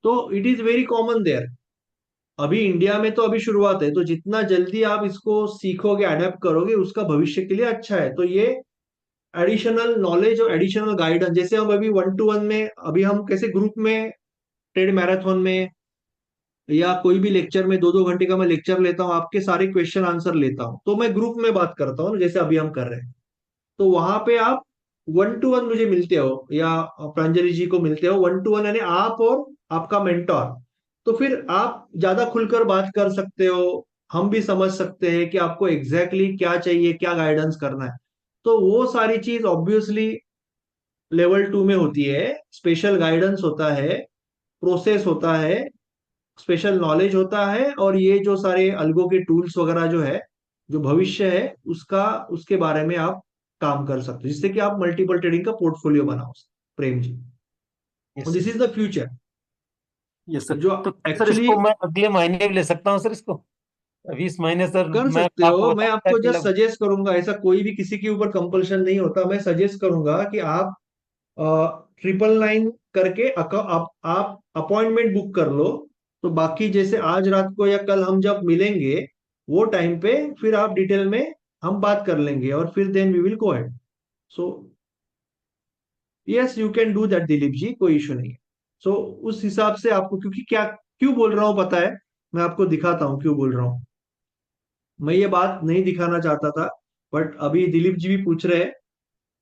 तो it is very common there. अभी इंडिया में तो अभी शुरुआत है, तो जितना जल्दी आप इसको सीखोगे, अडेप्ट करोगे, उसका भविष्य के लिए अच्छा है। तो ये एडिशनल नॉलेज और एडिशनल गाइडेंस, जैसे हम अभी 1-to-1 में, अभी हम कैसे ग्रुप में ट्रेड मैराथन में या कोई भी लेक्चर में 2-2 घंटे का मैं लेक्चर लेता हूँ, आपके सारे क्वेश्चन आंसर लेता हूँ, तो मैं ग्रुप में बात करता हूँ जैसे अभी हम कर रहे हैं। तो वहां पे आप 1-to-1 मुझे मिलते हो या प्रांजलि जी को मिलते हो, 1-to-1 यानी आप और आपका मेंटोर, तो फिर आप ज्यादा खुलकर बात कर सकते हो। हम भी समझ सकते हैं कि आपको एग्जैक्टली क्या चाहिए, क्या गाइडेंस करना है। तो वो सारी चीज ऑब्वियसली लेवल 2 में होती है। स्पेशल गाइडेंस होता है, प्रोसेस होता है, स्पेशल नॉलेज होता है, और ये जो सारे अलगो के टूल्स वगैरह जो है, जो भविष्य है उसका, उसके बारे में आप काम कर सकते हो, जिससे कि आप मल्टीपल ट्रेडिंग का पोर्टफोलियो बनाओ, Prem ji. Yes this is the future yes sir. जो तो सर एक्चुअली इसको मैं अगले महीने भी ले सकता हूँ सर इसको? अभी इस महीने सर कर मैं सकते आपको हो। मैं बताऊँ था आपको कि जस्ट सजेस्ट करूंगा, ऐसा कोई भी किसी के ऊपर कंपल्शन नहीं होता। मैं सजेस्ट करूंगा कि आप 999 करके आप अपॉइंटमेंट बुक कर लो। तो बाकी जैसे आज रात को या कल हम जब मिलेंगे, वो टाइम पे फिर आप डिटेल में हम बात कर लेंगे, और फिर then we will go ahead. So yes, you can do that Dilip ji, कोई इशू नहीं है। सो उस हिसाब से आपको, क्योंकि क्या क्यों बोल रहा हूँ पता है, मैं आपको दिखाता हूँ क्यों बोल रहा हूँ। मैं ये बात नहीं दिखाना चाहता था, बट अभी दिलीप जी भी पूछ रहे हैं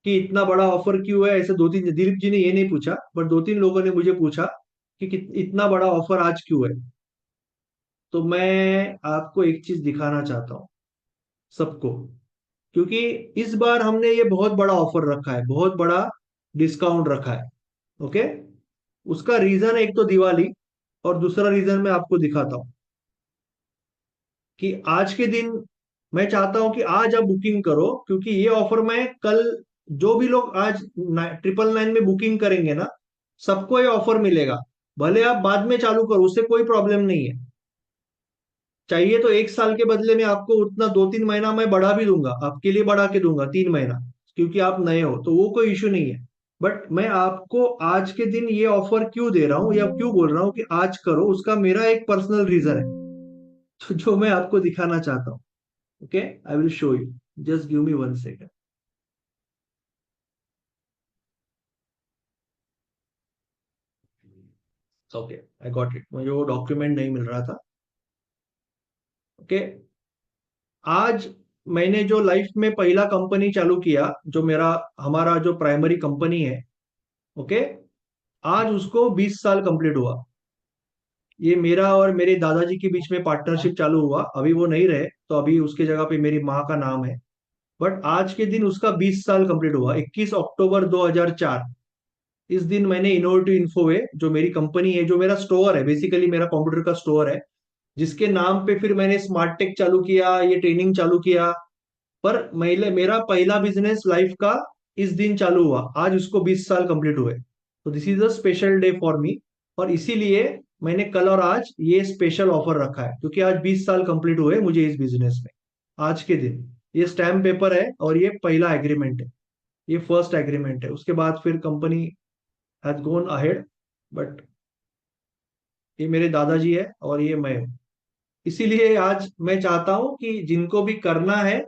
कि इतना बड़ा ऑफर क्यों है। ऐसे 2-3, दिलीप जी ने ये नहीं पूछा, बट 2-3 लोगों ने मुझे पूछा कि इतना बड़ा ऑफर आज क्यों है। तो मैं आपको एक चीज दिखाना चाहता हूँ सबको, क्योंकि इस बार हमने ये बहुत बड़ा ऑफर रखा है, बहुत बड़ा डिस्काउंट रखा है। ओके, उसका रीजन एक तो दिवाली, और दूसरा रीजन मैं आपको दिखाता हूँ कि आज के दिन मैं चाहता हूं कि आज आप बुकिंग करो, क्योंकि ये ऑफर मैं कल, जो भी लोग आज 999 में बुकिंग करेंगे ना, सबको ये ऑफर मिलेगा। भले आप बाद में चालू करो, उससे कोई प्रॉब्लम नहीं है। चाहिए तो 1 साल के बदले में आपको उतना 2-3 महीना मैं बढ़ा भी दूंगा, आपके लिए बढ़ा के दूंगा 3 महीना, क्योंकि आप नए हो, तो वो कोई इश्यू नहीं है। बट मैं आपको आज के दिन ये ऑफर क्यों दे रहा हूँ या क्यों बोल रहा हूँ कि आज करो, उसका मेरा एक पर्सनल रीजन है, तो जो मैं आपको दिखाना चाहता हूँ। Okay, I will show you. Just give me 1 second. Okay, I got it. मुझे वो डॉक्यूमेंट नहीं मिल रहा था। ओके, आज मैंने जो लाइफ में पहला कंपनी चालू किया, जो मेरा हमारा जो प्राइमरी कंपनी है, ओके, आज उसको 20 साल कंप्लीट हुआ। ये मेरा और मेरे दादाजी के बीच में पार्टनरशिप चालू हुआ, अभी वो नहीं रहे, तो अभी उसके जगह पे मेरी माँ का नाम है। बट आज के दिन उसका 20 साल कंप्लीट हुआ, 21 अक्टूबर 2004। इस दिन मैंने इनोवेटिव इन्फोवे, जो मेरी कंपनी है, जो मेरा स्टोर है, बेसिकली मेरा कंप्यूटर का स्टोर है, जिसके नाम पे फिर मैंने स्मार्ट टेक चालू किया, ये ट्रेनिंग चालू किया। पर मेरा पहला बिजनेस लाइफ का इस दिन चालू हुआ, आज उसको 20 साल कंप्लीट हुए। तो this is a special day for me, और इसीलिए मैंने कल और आज ये स्पेशल ऑफर रखा है, क्योंकि आज 20 साल कंप्लीट हुए मुझे इस बिजनेस में, आज के दिन। ये स्टैम्प पेपर है, और ये पहला एग्रीमेंट है, ये फर्स्ट एग्रीमेंट है। उसके बाद फिर company has gone ahead, but ये मेरे दादाजी है और ये मैं हूं। इसीलिए आज मैं चाहता हूं कि जिनको भी करना है,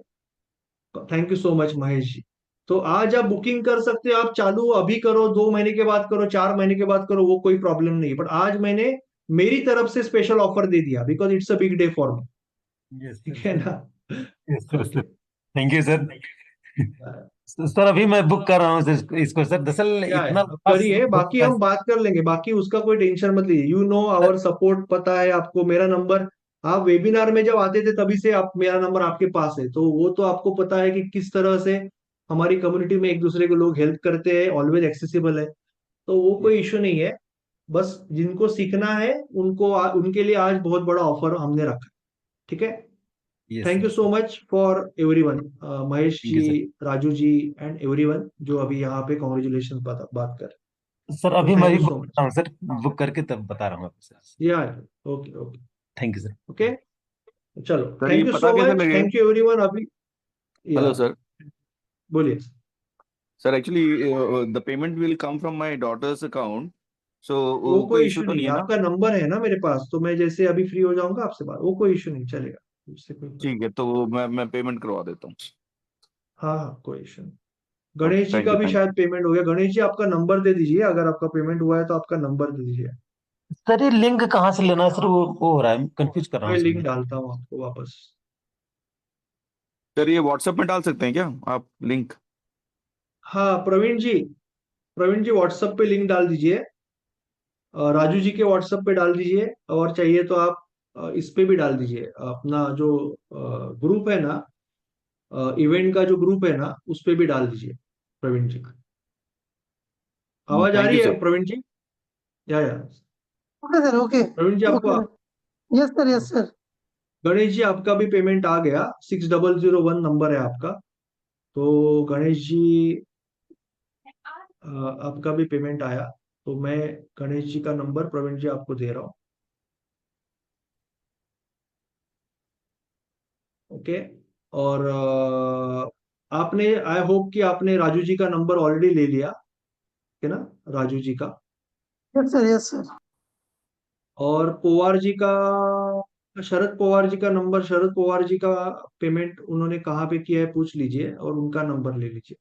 thank you so much Mahesh ji. तो आज आप बुकिंग कर सकते हो, आप चालू अभी करो, 2 महीने के बाद करो, 4 महीने के बाद करो, वो कोई प्रॉब्लम नहीं है। बट आज मैंने मेरी तरफ से स्पेशल ऑफर दे दिया, because it's a big day for me. Yes ठीक सर। है ना? Yes sir okay. Sir, thank you sir. Sir अभी मैं बुक कर रहा हूँ सर इसको। सर दरअसल क्या है, इतना अब करिए, बाकी हम पैसा। बात कर लेंगे, बाकी उसका कोई टेंशन मत लीजिए। यू नो आवर सपोर्ट, पता है आपको मेरा नंबर। आप वेबिनार में जब आते थे तभी से आप, मेरा नंबर आपके पास है, तो वो तो आपको पता है कि किस तरह से हमारी कम्युनिटी में एक दूसरे को लोग हेल्प करते हैं, ऑलवेज एक्सेसिबल है। तो वो कोई इश्यू नहीं है। बस जिनको सीखना है उनको उनके लिए आज बहुत बड़ा ऑफर हमने रखा है। ठीक है? Yes thank sir. You so much for everyone, Mahesh thank जी, you sir. Raju ji, and everyone जो अभी यहाँ पे कॉन्ग्रेचुलेशन बात कर। सर तो अभी मैं थैंक भी यू बुक सो कर मच। रहा हूँ सर, बुक करके तब बता रहा हूँ आपको sir. Yeah okay okay thank you sir. Okay, चलो, सर ये थैंक यू पता सो कैसे मच, लगे? Thank you everyone. अभी या हेलो सर। बोलिए। Sir actually the payment will come from my daughter's account, so वो कोई कोई इशू इशू तो नहीं नहीं है, है ना? आपका नंबर है ना मेरे पास, तो मैं जैसे अभी फ्री हो जाऊंगा आपसे बात, वो कोई इशू नहीं, चलेगा, उससे कोई ठीक है, तो मैं पेमेंट करवा देता हूँ। हाँ हाँ, कोई इशू नहीं। ओके, गणेश जी थैंक का यू, भी थैंक शायद पेमेंट हो गया। गणेश जी आपका नंबर दे दीजिए, अगर आपका पेमेंट हुआ है तो आपका नंबर दे दीजिए। सर ये लिंक कहाँ से लेना है सर, वो हो रहा है, कंफ्यूज कर रहा मैं हूँ लिंक सर। डालता हूँ आपको वापस। सर ये व्हाट्सएप में डाल सकते हैं क्या आप लिंक? हाँ प्रवीण जी व्हाट्सएप पे लिंक डाल दीजिए, राजू जी के व्हाट्सएप पे डाल दीजिए, और चाहिए तो आप इस पे भी डाल दीजिए, अपना जो ग्रुप है ना, इवेंट का जो ग्रुप है ना, उस पे भी डाल दीजिए प्रवीण जी। आवाज आ थैंक रही यू है sir. Praveen ji? Yeah okay sir, okay Praveen ji आपको okay. Yes sir, yes sir. Ganesh ji आपका भी पेमेंट आ गया, 6001 नंबर है आपका। तो गणेश जी आपका भी पेमेंट आया, तो मैं गणेश जी का नंबर प्रवीण जी आपको दे रहा हूँ। ओके। और आपने, आई होप कि आपने राजू जी का नंबर ऑलरेडी ले लिया है ना, राजू जी का। Yes sir, yes sir. और पवार जी का, शरद पवार जी का नंबर, शरद पवार जी का पेमेंट उन्होंने कहाँ पे किया है पूछ लीजिए, और उनका नंबर ले लीजिए।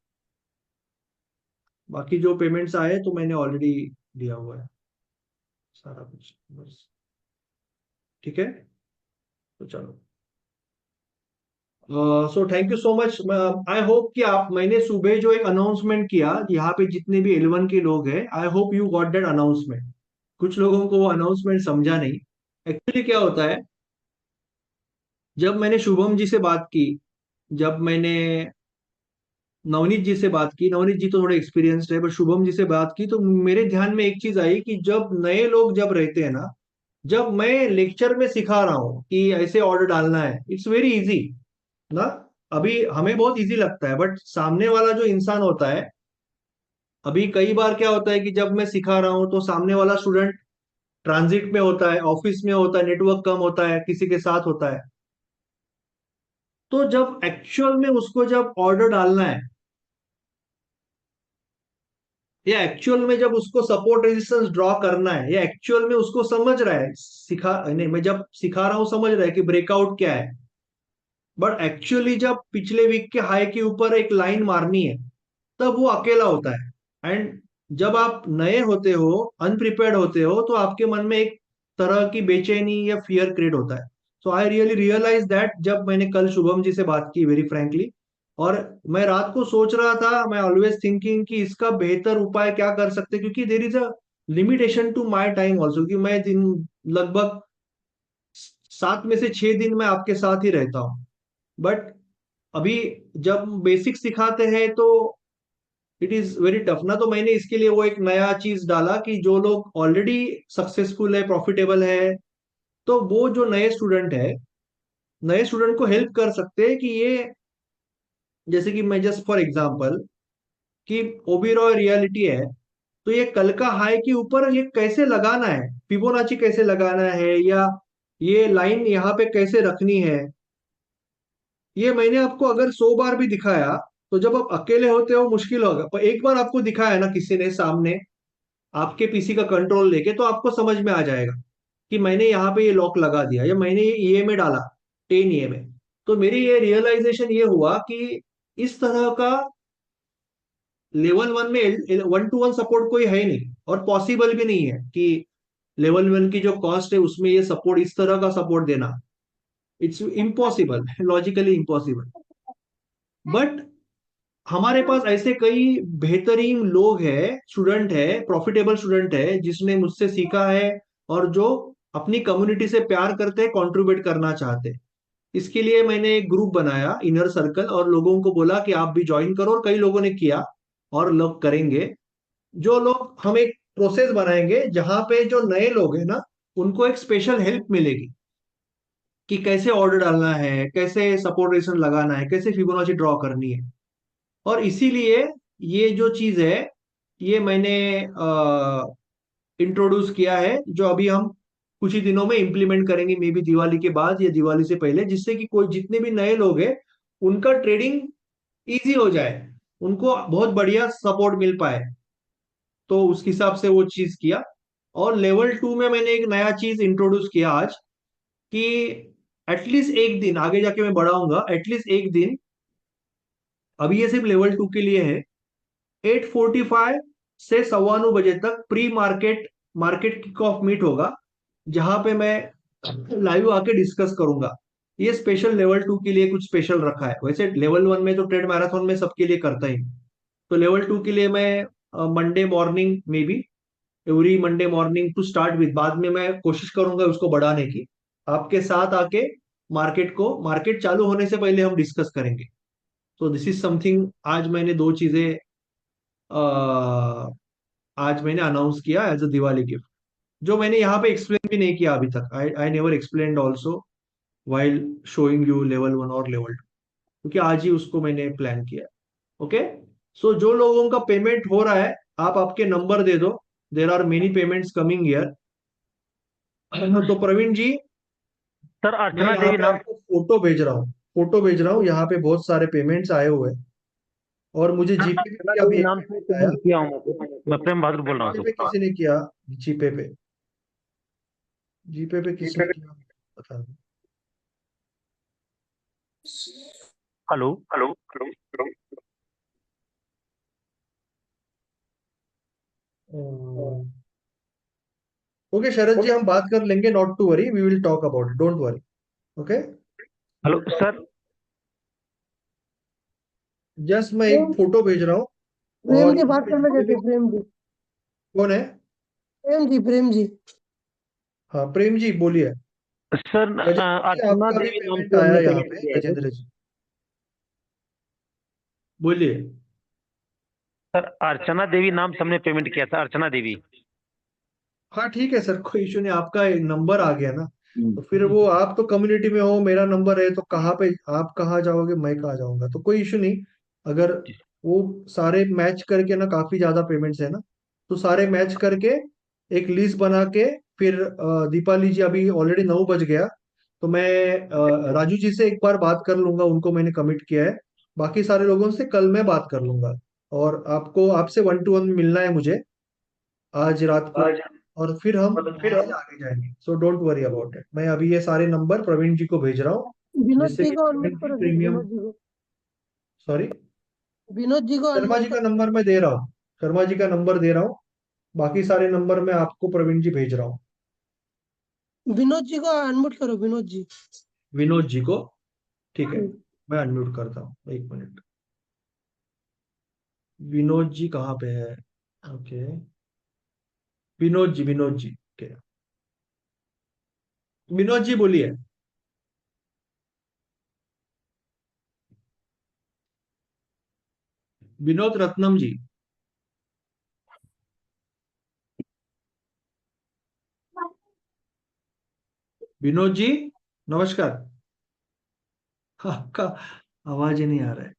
बाकी जो पेमेंट्स आए तो मैंने ऑलरेडी दिया हुआ है सारा कुछ, बस। ठीक है, तो चलो। सो thank you so much. I hope कि आप, मैंने सुबह जो एक अनाउंसमेंट किया यहाँ पे जितने भी L1 के लोग हैं, I hope you got that announcement. कुछ लोगों को वो अनाउंसमेंट समझा नहीं। एक्चुअली क्या होता है, जब मैंने शुभम जी से बात की, जब मैंने नवनीत जी से बात की, नवनीत जी तो थोड़े एक्सपीरियंस्ड है, पर शुभम जी से बात की, तो मेरे ध्यान में एक चीज आई कि जब नए लोग जब रहते हैं ना, जब मैं लेक्चर में सिखा रहा हूँ कि ऐसे ऑर्डर डालना है, इट्स वेरी इजी ना। अभी हमें बहुत इजी लगता है, बट सामने वाला जो इंसान होता है, अभी कई बार क्या होता है कि जब मैं सिखा रहा हूँ तो सामने वाला स्टूडेंट ट्रांजिट में होता है, ऑफिस में होता है, नेटवर्क कम होता है, किसी के साथ होता है। तो जब एक्चुअल में उसको जब ऑर्डर डालना है, या एक्चुअल में जब उसको सपोर्ट रेजिस्टेंस ड्रॉ करना है, या एक्चुअल में उसको समझ रहा है, सिखा नहीं, मैं जब सिखा रहा हूं समझ रहा है कि ब्रेकआउट क्या है, बट एक्चुअली जब पिछले वीक के हाई के ऊपर एक लाइन मारनी है, तब वो अकेला होता है। एंड जब आप नए होते हो, अनप्रिपेयर्ड होते हो, तो आपके मन में एक तरह की बेचैनी या फियर क्रिएट होता है। सो आई रियली रियलाइज दैट जब मैंने कल शुभम जी से बात की, वेरी फ्रैंकली, और मैं रात को सोच रहा था, मैं ऑलवेज थिंकिंग कि इसका बेहतर उपाय क्या कर सकते, क्योंकि there is a limitation to my time also, कि मैं दिन लगभग 7 में से 6 दिन मैं आपके साथ ही रहता हूँ। बट अभी जब बेसिक सिखाते हैं तो इट इज वेरी टफ ना। तो मैंने इसके लिए वो एक नया चीज डाला कि जो लोग ऑलरेडी सक्सेसफुल है, प्रॉफिटेबल है, तो वो जो नए स्टूडेंट है, नए स्टूडेंट को हेल्प कर सकते हैं कि ये, जैसे कि मैं जस्ट फॉर एग्जांपल, कि ओबेरॉय रियलिटी है, तो ये कल का हाई के ऊपर ये कैसे लगाना है, फिबोनाची कैसे लगाना है, या ये लाइन यहाँ पे कैसे रखनी है, ये मैंने आपको अगर 100 बार भी दिखाया, तो जब आप अकेले होते हो मुश्किल होगा, पर एक बार आपको दिखाया ना किसी ने सामने, आपके पीसी का कंट्रोल लेके, तो आपको समझ में आ जाएगा कि मैंने यहाँ पे ये लॉक लगा दिया, या मैंने ये ईए में डाला, 10 ईए में। तो मेरी ये रियलाइजेशन ये हुआ कि इस तरह का लेवल 1 में 1-to-1 सपोर्ट कोई है नहीं, और पॉसिबल भी नहीं है कि लेवल 1 की जो कॉस्ट है उसमें ये सपोर्ट, इस तरह का सपोर्ट देना, it's impossible, logically impossible. But हमारे पास ऐसे कई बेहतरीन लोग हैं, स्टूडेंट है, प्रॉफिटेबल स्टूडेंट है, जिसने मुझसे सीखा है, और जो अपनी कम्युनिटी से प्यार करते हैं, कंट्रीब्यूट करना चाहते हैं। इसके लिए मैंने एक ग्रुप बनाया, इनर सर्कल, और लोगों को बोला कि आप भी ज्वाइन करो, और कई लोगों ने किया, और लोग करेंगे। जो लोग, हम एक प्रोसेस बनाएंगे जहां पे जो नए लोग हैं ना, उनको एक स्पेशल हेल्प मिलेगी कि कैसे ऑर्डर डालना है, कैसे सपोर्ट रेशन लगाना है, कैसे फिबोनाची ड्रॉ करनी है। और इसीलिए ये जो चीज है, ये मैंने इंट्रोड्यूस किया है, जो अभी हम कुछ ही दिनों में इंप्लीमेंट करेंगे, मे बी दिवाली के बाद या दिवाली से पहले, जिससे कि कोई, जितने भी नए लोग हैं, उनका ट्रेडिंग इजी हो जाए, उनको बहुत बढ़िया सपोर्ट मिल पाए। तो उस हिसाब से वो चीज किया। और लेवल 2 में मैंने एक नया चीज इंट्रोड्यूस किया आज, कि एटलीस्ट एक दिन आगे जाके मैं बढ़ाऊंगा, एटलीस्ट एक दिन, अभी ये सिर्फ लेवल 2 के लिए है, 8:45 से 9:15 तक pre market market kick of meat होगा, जहां पे मैं लाइव आके डिस्कस करूंगा। ये स्पेशल लेवल 2 के लिए कुछ स्पेशल रखा है। वैसे लेवल 1 में तो ट्रेड मैराथन में सबके लिए करता ही, तो लेवल 2 के लिए मैं मंडे मॉर्निंग में भी, every Monday morning to start with, बाद में मैं कोशिश करूंगा उसको बढ़ाने की, आपके साथ आके मार्केट चालू होने से पहले हम डिस्कस करेंगे। तो दिस इज समथिंग, आज मैंने दो चीजें आज मैंने अनाउंस किया एज अ दिवाली गिफ्ट, जो मैंने यहाँ पे एक्सप्लेन भी नहीं किया अभी तक। I never explained also while showing you level 1 और लेवल 2, क्योंकि आज ही उसको मैंने प्लान किया। ओके, सो जो लोगों का पेमेंट हो रहा है, आप आपके नंबर दे दो। There are many payments coming here. तो प्रवीण जी, सर मैं अर्चना यहाँ देवी पे नाम आपको फोटो भेज रहा हूँ। यहाँ पे बहुत सारे पेमेंट्स आए हुए हैं, और मुझे जीपे पे अर्चना भी अभी देवी एक नाम से पेमेंट आया। पेमेंट किया हूँ मैं प्रेम बहादुर बोल रहा हूँ जीपे पे सर। किसी ने किया? जीपे पे किसने किया पता नहीं। Hello hello. Okay Sharad ji, हम बात कर लेंगे, not to worry, we will talk about it, don't worry. Okay, hello sir. Just मैं एक फोटो भेज रहा हूँ। प्रेम और जी बात करना चाहते हैं, प्रेम जी। कौन है? प्रेम जी। हाँ प्रेम जी बोलिए। सर गजेंद्र जी, अर्चना आपका भी देवी नाम पेमेंट से आया हमने यहाँ पेमेंट पे, किया है गजेंद्र जी बोलिए। सर। अर्चना देवी नाम से हमने पेमेंट किया था, अर्चना देवी। हाँ ठीक है सर, कोई इशू नहीं, आपका नंबर आ गया ना, तो फिर वो आप तो कम्युनिटी में हो, मेरा नंबर है, तो कहाँ पे आप कहाँ जाओगे, मैं कहाँ जाऊंगा, तो कोई इशू नहीं। अगर वो सारे मैच करके ना, काफी ज्यादा पेमेंट्स है ना, तो सारे मैच करके एक लिस्ट बना के, फिर दीपाली जी, अभी ऑलरेडी 9 बज गया, तो मैं राजू जी से एक बार बात कर लूंगा, उनको मैंने कमिट किया है। बाकी सारे लोगों से कल मैं बात कर लूंगा, और आपको आपसे 1-to-1 मिलना है मुझे आज रात को, और फिर हम वहां से आगे जाएंगे। सो डोंट वरी अबाउट इट। मैं अभी ये सारे नंबर प्रवीण जी को भेज रहा हूँ, विनोद जिससे जी कि को प्रवीण अनम्यूट जी करो सर, प्रीमियम, विनोद जी को। सॉरी, विनोद जी को शर्मा अनम्यूट जी का करो। नंबर मैं दे रहा हूँ, शर्मा जी का नंबर दे रहा हूँ। बाकी सारे नंबर मैं आपको प्रवीण जी भेज रहा हूँ। विनोद जी को अनम्यूट करो, विनोद जी। विनोद जी को, ठीक है, मैं अनम्यूट करता हूँ, एक मिनट। विनोद जी कहाँ पे है? ओके, विनोद जी ओके, विनोद जी बोलिए। विनोद रत्नम जी, विनोद जी नमस्कार। आपका आवाज ही नहीं आ रहा है।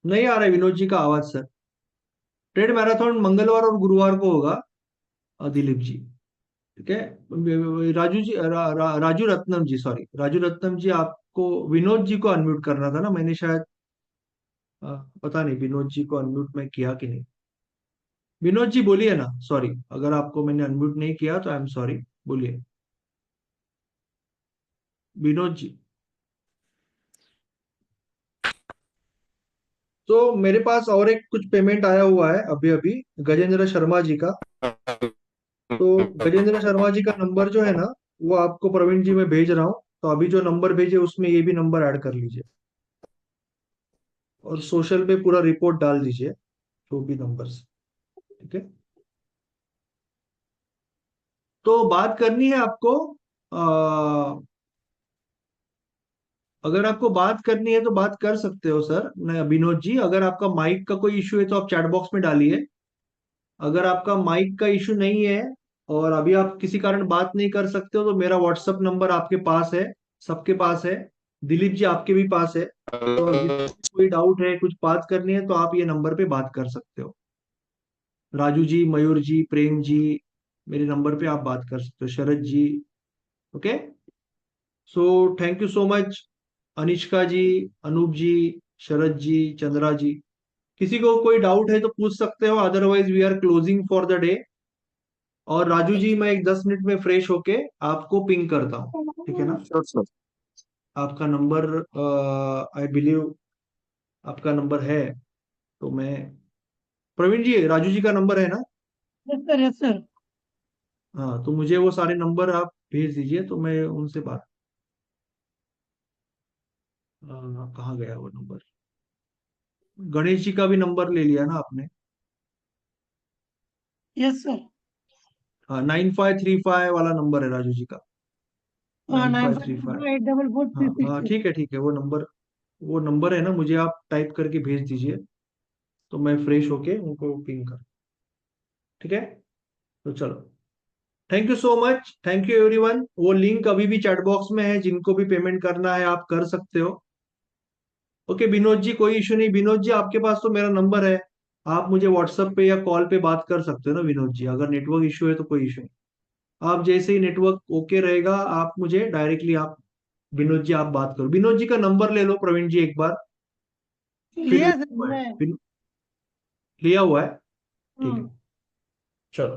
नहीं आ रहा है विनोद जी का आवाज सर। ट्रेड मैराथन मंगलवार और गुरुवार को होगा, दिलीप जी, ठीक है। राजू जी, राजू रत्नम जी, सॉरी राजू रत्नम जी, आपको विनोद जी को अनम्यूट करना था ना, मैंने शायद पता नहीं विनोद जी को अनम्यूट मैं किया कि नहीं। विनोद जी बोलिए ना, सॉरी अगर आपको मैंने अनम्यूट नहीं किया तो आई एम सॉरी, बोलिए विनोद जी। तो मेरे पास और एक कुछ पेमेंट आया हुआ है अभी अभी, गजेंद्र शर्मा जी का। तो गजेंद्र शर्मा जी का नंबर जो है ना, वो आपको प्रवीण जी में भेज रहा हूँ। तो अभी जो नंबर भेजे उसमें ये भी नंबर ऐड कर लीजिए, और सोशल पे पूरा रिपोर्ट डाल दीजिए, जो भी नंबर्स, ठीक है। तो बात करनी है आपको, अगर आपको बात करनी है तो बात कर सकते हो सर विनोद जी। अगर आपका माइक का कोई इशू है तो आप चैट बॉक्स में डालिए। अगर आपका माइक का इशू नहीं है और अभी आप किसी कारण बात नहीं कर सकते हो तो मेरा व्हाट्सअप नंबर आपके पास है, सबके पास है, दिलीप जी आपके भी पास है। तो जिसको कोई डाउट है, कुछ बात करनी है, तो आप ये नंबर पे बात कर सकते हो। राजू जी, मयूर जी, प्रेम जी, मेरे नंबर पे आप बात कर सकते हो, Sharad ji. Okay, so thank you so much Anishka ji, Anoop ji, Sharad ji, Chandra ji. किसी को कोई डाउट है तो पूछ सकते हो, otherwise we are closing for the day. और राजू जी, मैं एक 10 मिनट में फ्रेश होके आपको पिंग करता हूँ, ठीक है ना? Sure sir. आपका नंबर आई बिलीव आपका नंबर है, तो मैं, प्रवीण जी राजू जी का नंबर है ना? Yes sir, yes sir. हाँ, तो मुझे वो सारे नंबर आप भेज दीजिए तो मैं उनसे बात, कहाँ गया वो नंबर? गणेश जी का भी नंबर ले लिया ना आपने? Yes sir. हाँ, 9535 वाला नंबर है राजू जी का, हाँ, 9535। 9534 हाँ हाँ, ठीक है, वो नंबर है ना, मुझे आप टाइप करके भेज दीजिए तो मैं फ्रेश होके उनको पिंग कर, ठीक है? तो चलो, thank you so much, thank you everyone. वो लिंक अभी भी चैट बॉक्स में है, जिनको भी पेमेंट करना है आप कर सकते हो। ओके विनोद जी, कोई इशू नहीं। विनोद जी, आपके पास तो मेरा नंबर है, आप मुझे व्हाट्सएप पे या कॉल पे बात कर सकते हो ना विनोद जी, अगर नेटवर्क इशू है तो कोई इशू नहीं। आप जैसे ही नेटवर्क ओके रहेगा, आप मुझे डायरेक्टली आप, विनोद जी आप बात करो। विनोद जी का नंबर ले लो प्रवीण जी एक बार, फिर लिया सर मैं। लिया हुआ है, ठीक है, चलो।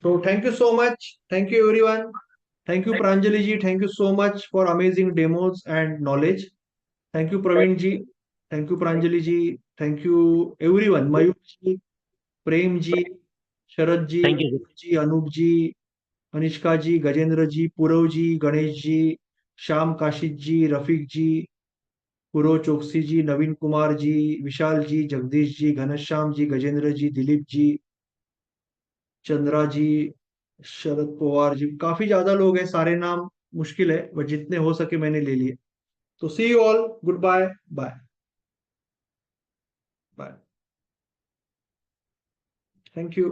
तो thank you so much, thank you everyone, thank you Pranjali ji, thank you so much for amazing demos and knowledge. Thank you Praveen ji, thank you Pranjali ji, thank you everyone, Mayur ji, Prem ji, Sharad ji, thank you Mayur ji, Anoop ji, Anishka ji, Gajendra ji, Purav ji, Ganesh ji, Shyam Kashid ji, Rafiq ji, Purav Chowksey ji, नवीन कुमार जी, विशाल जी, जगदीश जी, घनश्याम जी, गजेंद्र जी, दिलीप जी, चंद्रा जी, शरद पवार जी। काफी ज्यादा लोग हैं, सारे नाम मुश्किल है, बट जितने हो सके मैंने ले लिए। तो see you all, goodbye, bye bye, thank you.